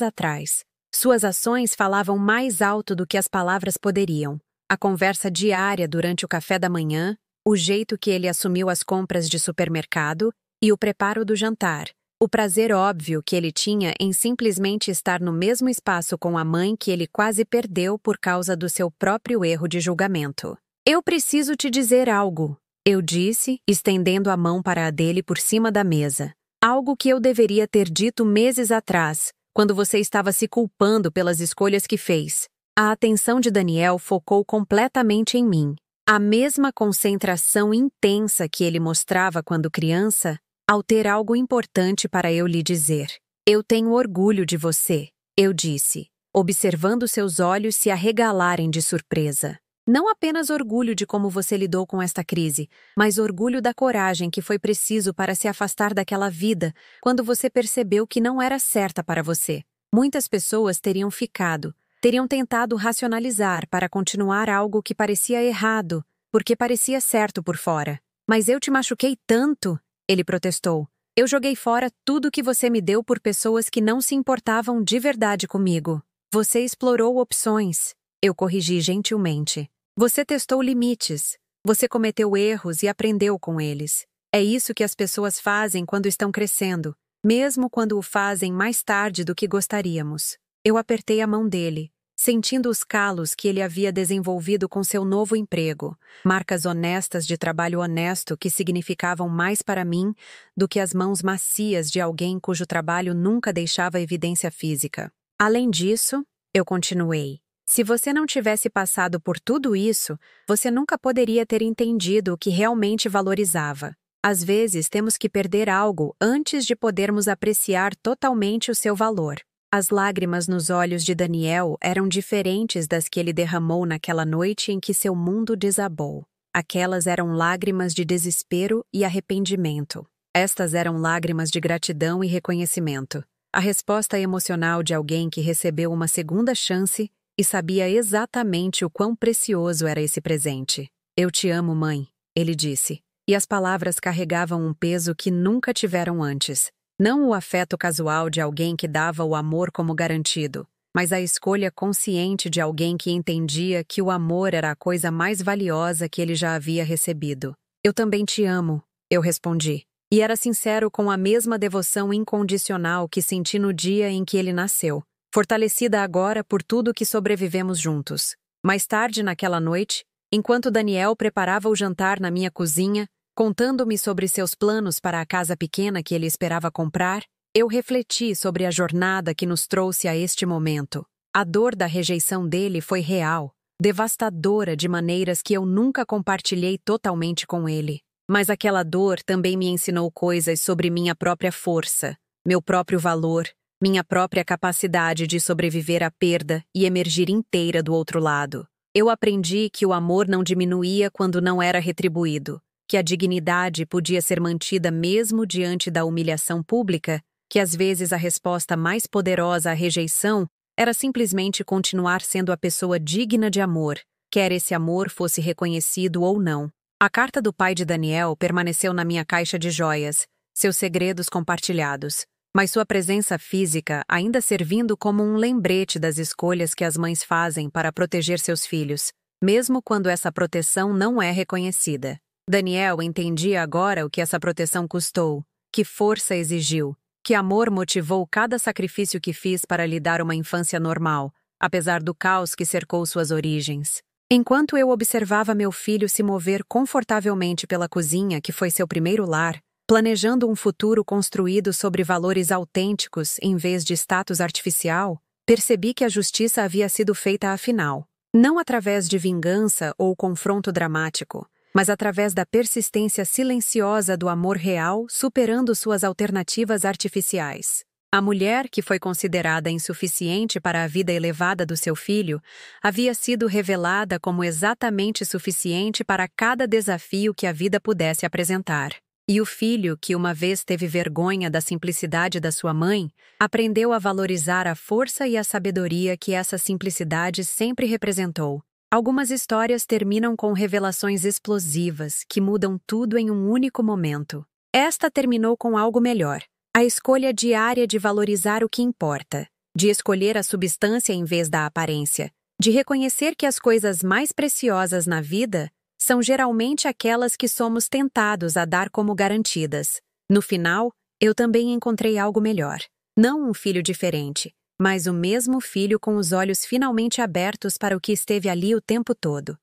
atrás, suas ações falavam mais alto do que as palavras poderiam. A conversa diária durante o café da manhã, o jeito que ele assumiu as compras de supermercado e o preparo do jantar, o prazer óbvio que ele tinha em simplesmente estar no mesmo espaço com a mãe que ele quase perdeu por causa do seu próprio erro de julgamento. Eu preciso te dizer algo, eu disse, estendendo a mão para a dele por cima da mesa. Algo que eu deveria ter dito meses atrás, quando você estava se culpando pelas escolhas que fez. A atenção de Daniel focou completamente em mim. A mesma concentração intensa que ele mostrava quando criança, ao ter algo importante para eu lhe dizer. Eu tenho orgulho de você, eu disse, observando seus olhos se arregalarem de surpresa. Não apenas orgulho de como você lidou com esta crise, mas orgulho da coragem que foi preciso para se afastar daquela vida quando você percebeu que não era certa para você. Muitas pessoas teriam tentado racionalizar para continuar algo que parecia errado, porque parecia certo por fora. Mas eu te machuquei tanto, ele protestou. Eu joguei fora tudo que você me deu por pessoas que não se importavam de verdade comigo. Você explorou opções. Eu corrigi gentilmente. Você testou limites. Você cometeu erros e aprendeu com eles. É isso que as pessoas fazem quando estão crescendo, mesmo quando o fazem mais tarde do que gostaríamos. Eu apertei a mão dele, sentindo os calos que ele havia desenvolvido com seu novo emprego, marcas honestas de trabalho honesto que significavam mais para mim do que as mãos macias de alguém cujo trabalho nunca deixava evidência física. Além disso, eu continuei, se você não tivesse passado por tudo isso, você nunca poderia ter entendido o que realmente valorizava. Às vezes temos que perder algo antes de podermos apreciar totalmente o seu valor. As lágrimas nos olhos de Daniel eram diferentes das que ele derramou naquela noite em que seu mundo desabou. Aquelas eram lágrimas de desespero e arrependimento. Estas eram lágrimas de gratidão e reconhecimento. A resposta emocional de alguém que recebeu uma segunda chance e sabia exatamente o quão precioso era esse presente. Eu te amo, mãe, ele disse. E as palavras carregavam um peso que nunca tiveram antes. Não o afeto casual de alguém que dava o amor como garantido, mas a escolha consciente de alguém que entendia que o amor era a coisa mais valiosa que ele já havia recebido. Eu também te amo, eu respondi. E era sincero com a mesma devoção incondicional que senti no dia em que ele nasceu, fortalecida agora por tudo que sobrevivemos juntos. Mais tarde naquela noite, enquanto Daniel preparava o jantar na minha cozinha, contando-me sobre seus planos para a casa pequena que ele esperava comprar, eu refleti sobre a jornada que nos trouxe a este momento. A dor da rejeição dele foi real, devastadora de maneiras que eu nunca compartilhei totalmente com ele. Mas aquela dor também me ensinou coisas sobre minha própria força, meu próprio valor, minha própria capacidade de sobreviver à perda e emergir inteira do outro lado. Eu aprendi que o amor não diminuía quando não era retribuído, que a dignidade podia ser mantida mesmo diante da humilhação pública, que às vezes a resposta mais poderosa à rejeição era simplesmente continuar sendo a pessoa digna de amor, quer esse amor fosse reconhecido ou não. A carta do pai de Daniel permaneceu na minha caixa de joias, seus segredos compartilhados, mas sua presença física ainda servindo como um lembrete das escolhas que as mães fazem para proteger seus filhos, mesmo quando essa proteção não é reconhecida. Daniel entendia agora o que essa proteção custou, que força exigiu, que amor motivou cada sacrifício que fiz para lhe dar uma infância normal, apesar do caos que cercou suas origens. Enquanto eu observava meu filho se mover confortavelmente pela cozinha, que foi seu primeiro lar, planejando um futuro construído sobre valores autênticos em vez de status artificial, percebi que a justiça havia sido feita afinal, não através de vingança ou confronto dramático, mas através da persistência silenciosa do amor real superando suas alternativas artificiais. A mulher, que foi considerada insuficiente para a vida elevada do seu filho, havia sido revelada como exatamente suficiente para cada desafio que a vida pudesse apresentar. E o filho, que uma vez teve vergonha da simplicidade da sua mãe, aprendeu a valorizar a força e a sabedoria que essa simplicidade sempre representou. Algumas histórias terminam com revelações explosivas que mudam tudo em um único momento. Esta terminou com algo melhor. A escolha diária de valorizar o que importa, de escolher a substância em vez da aparência, de reconhecer que as coisas mais preciosas na vida são geralmente aquelas que somos tentados a dar como garantidas. No final, eu também encontrei algo melhor. Não um filho diferente, mas o mesmo filho com os olhos finalmente abertos para o que esteve ali o tempo todo.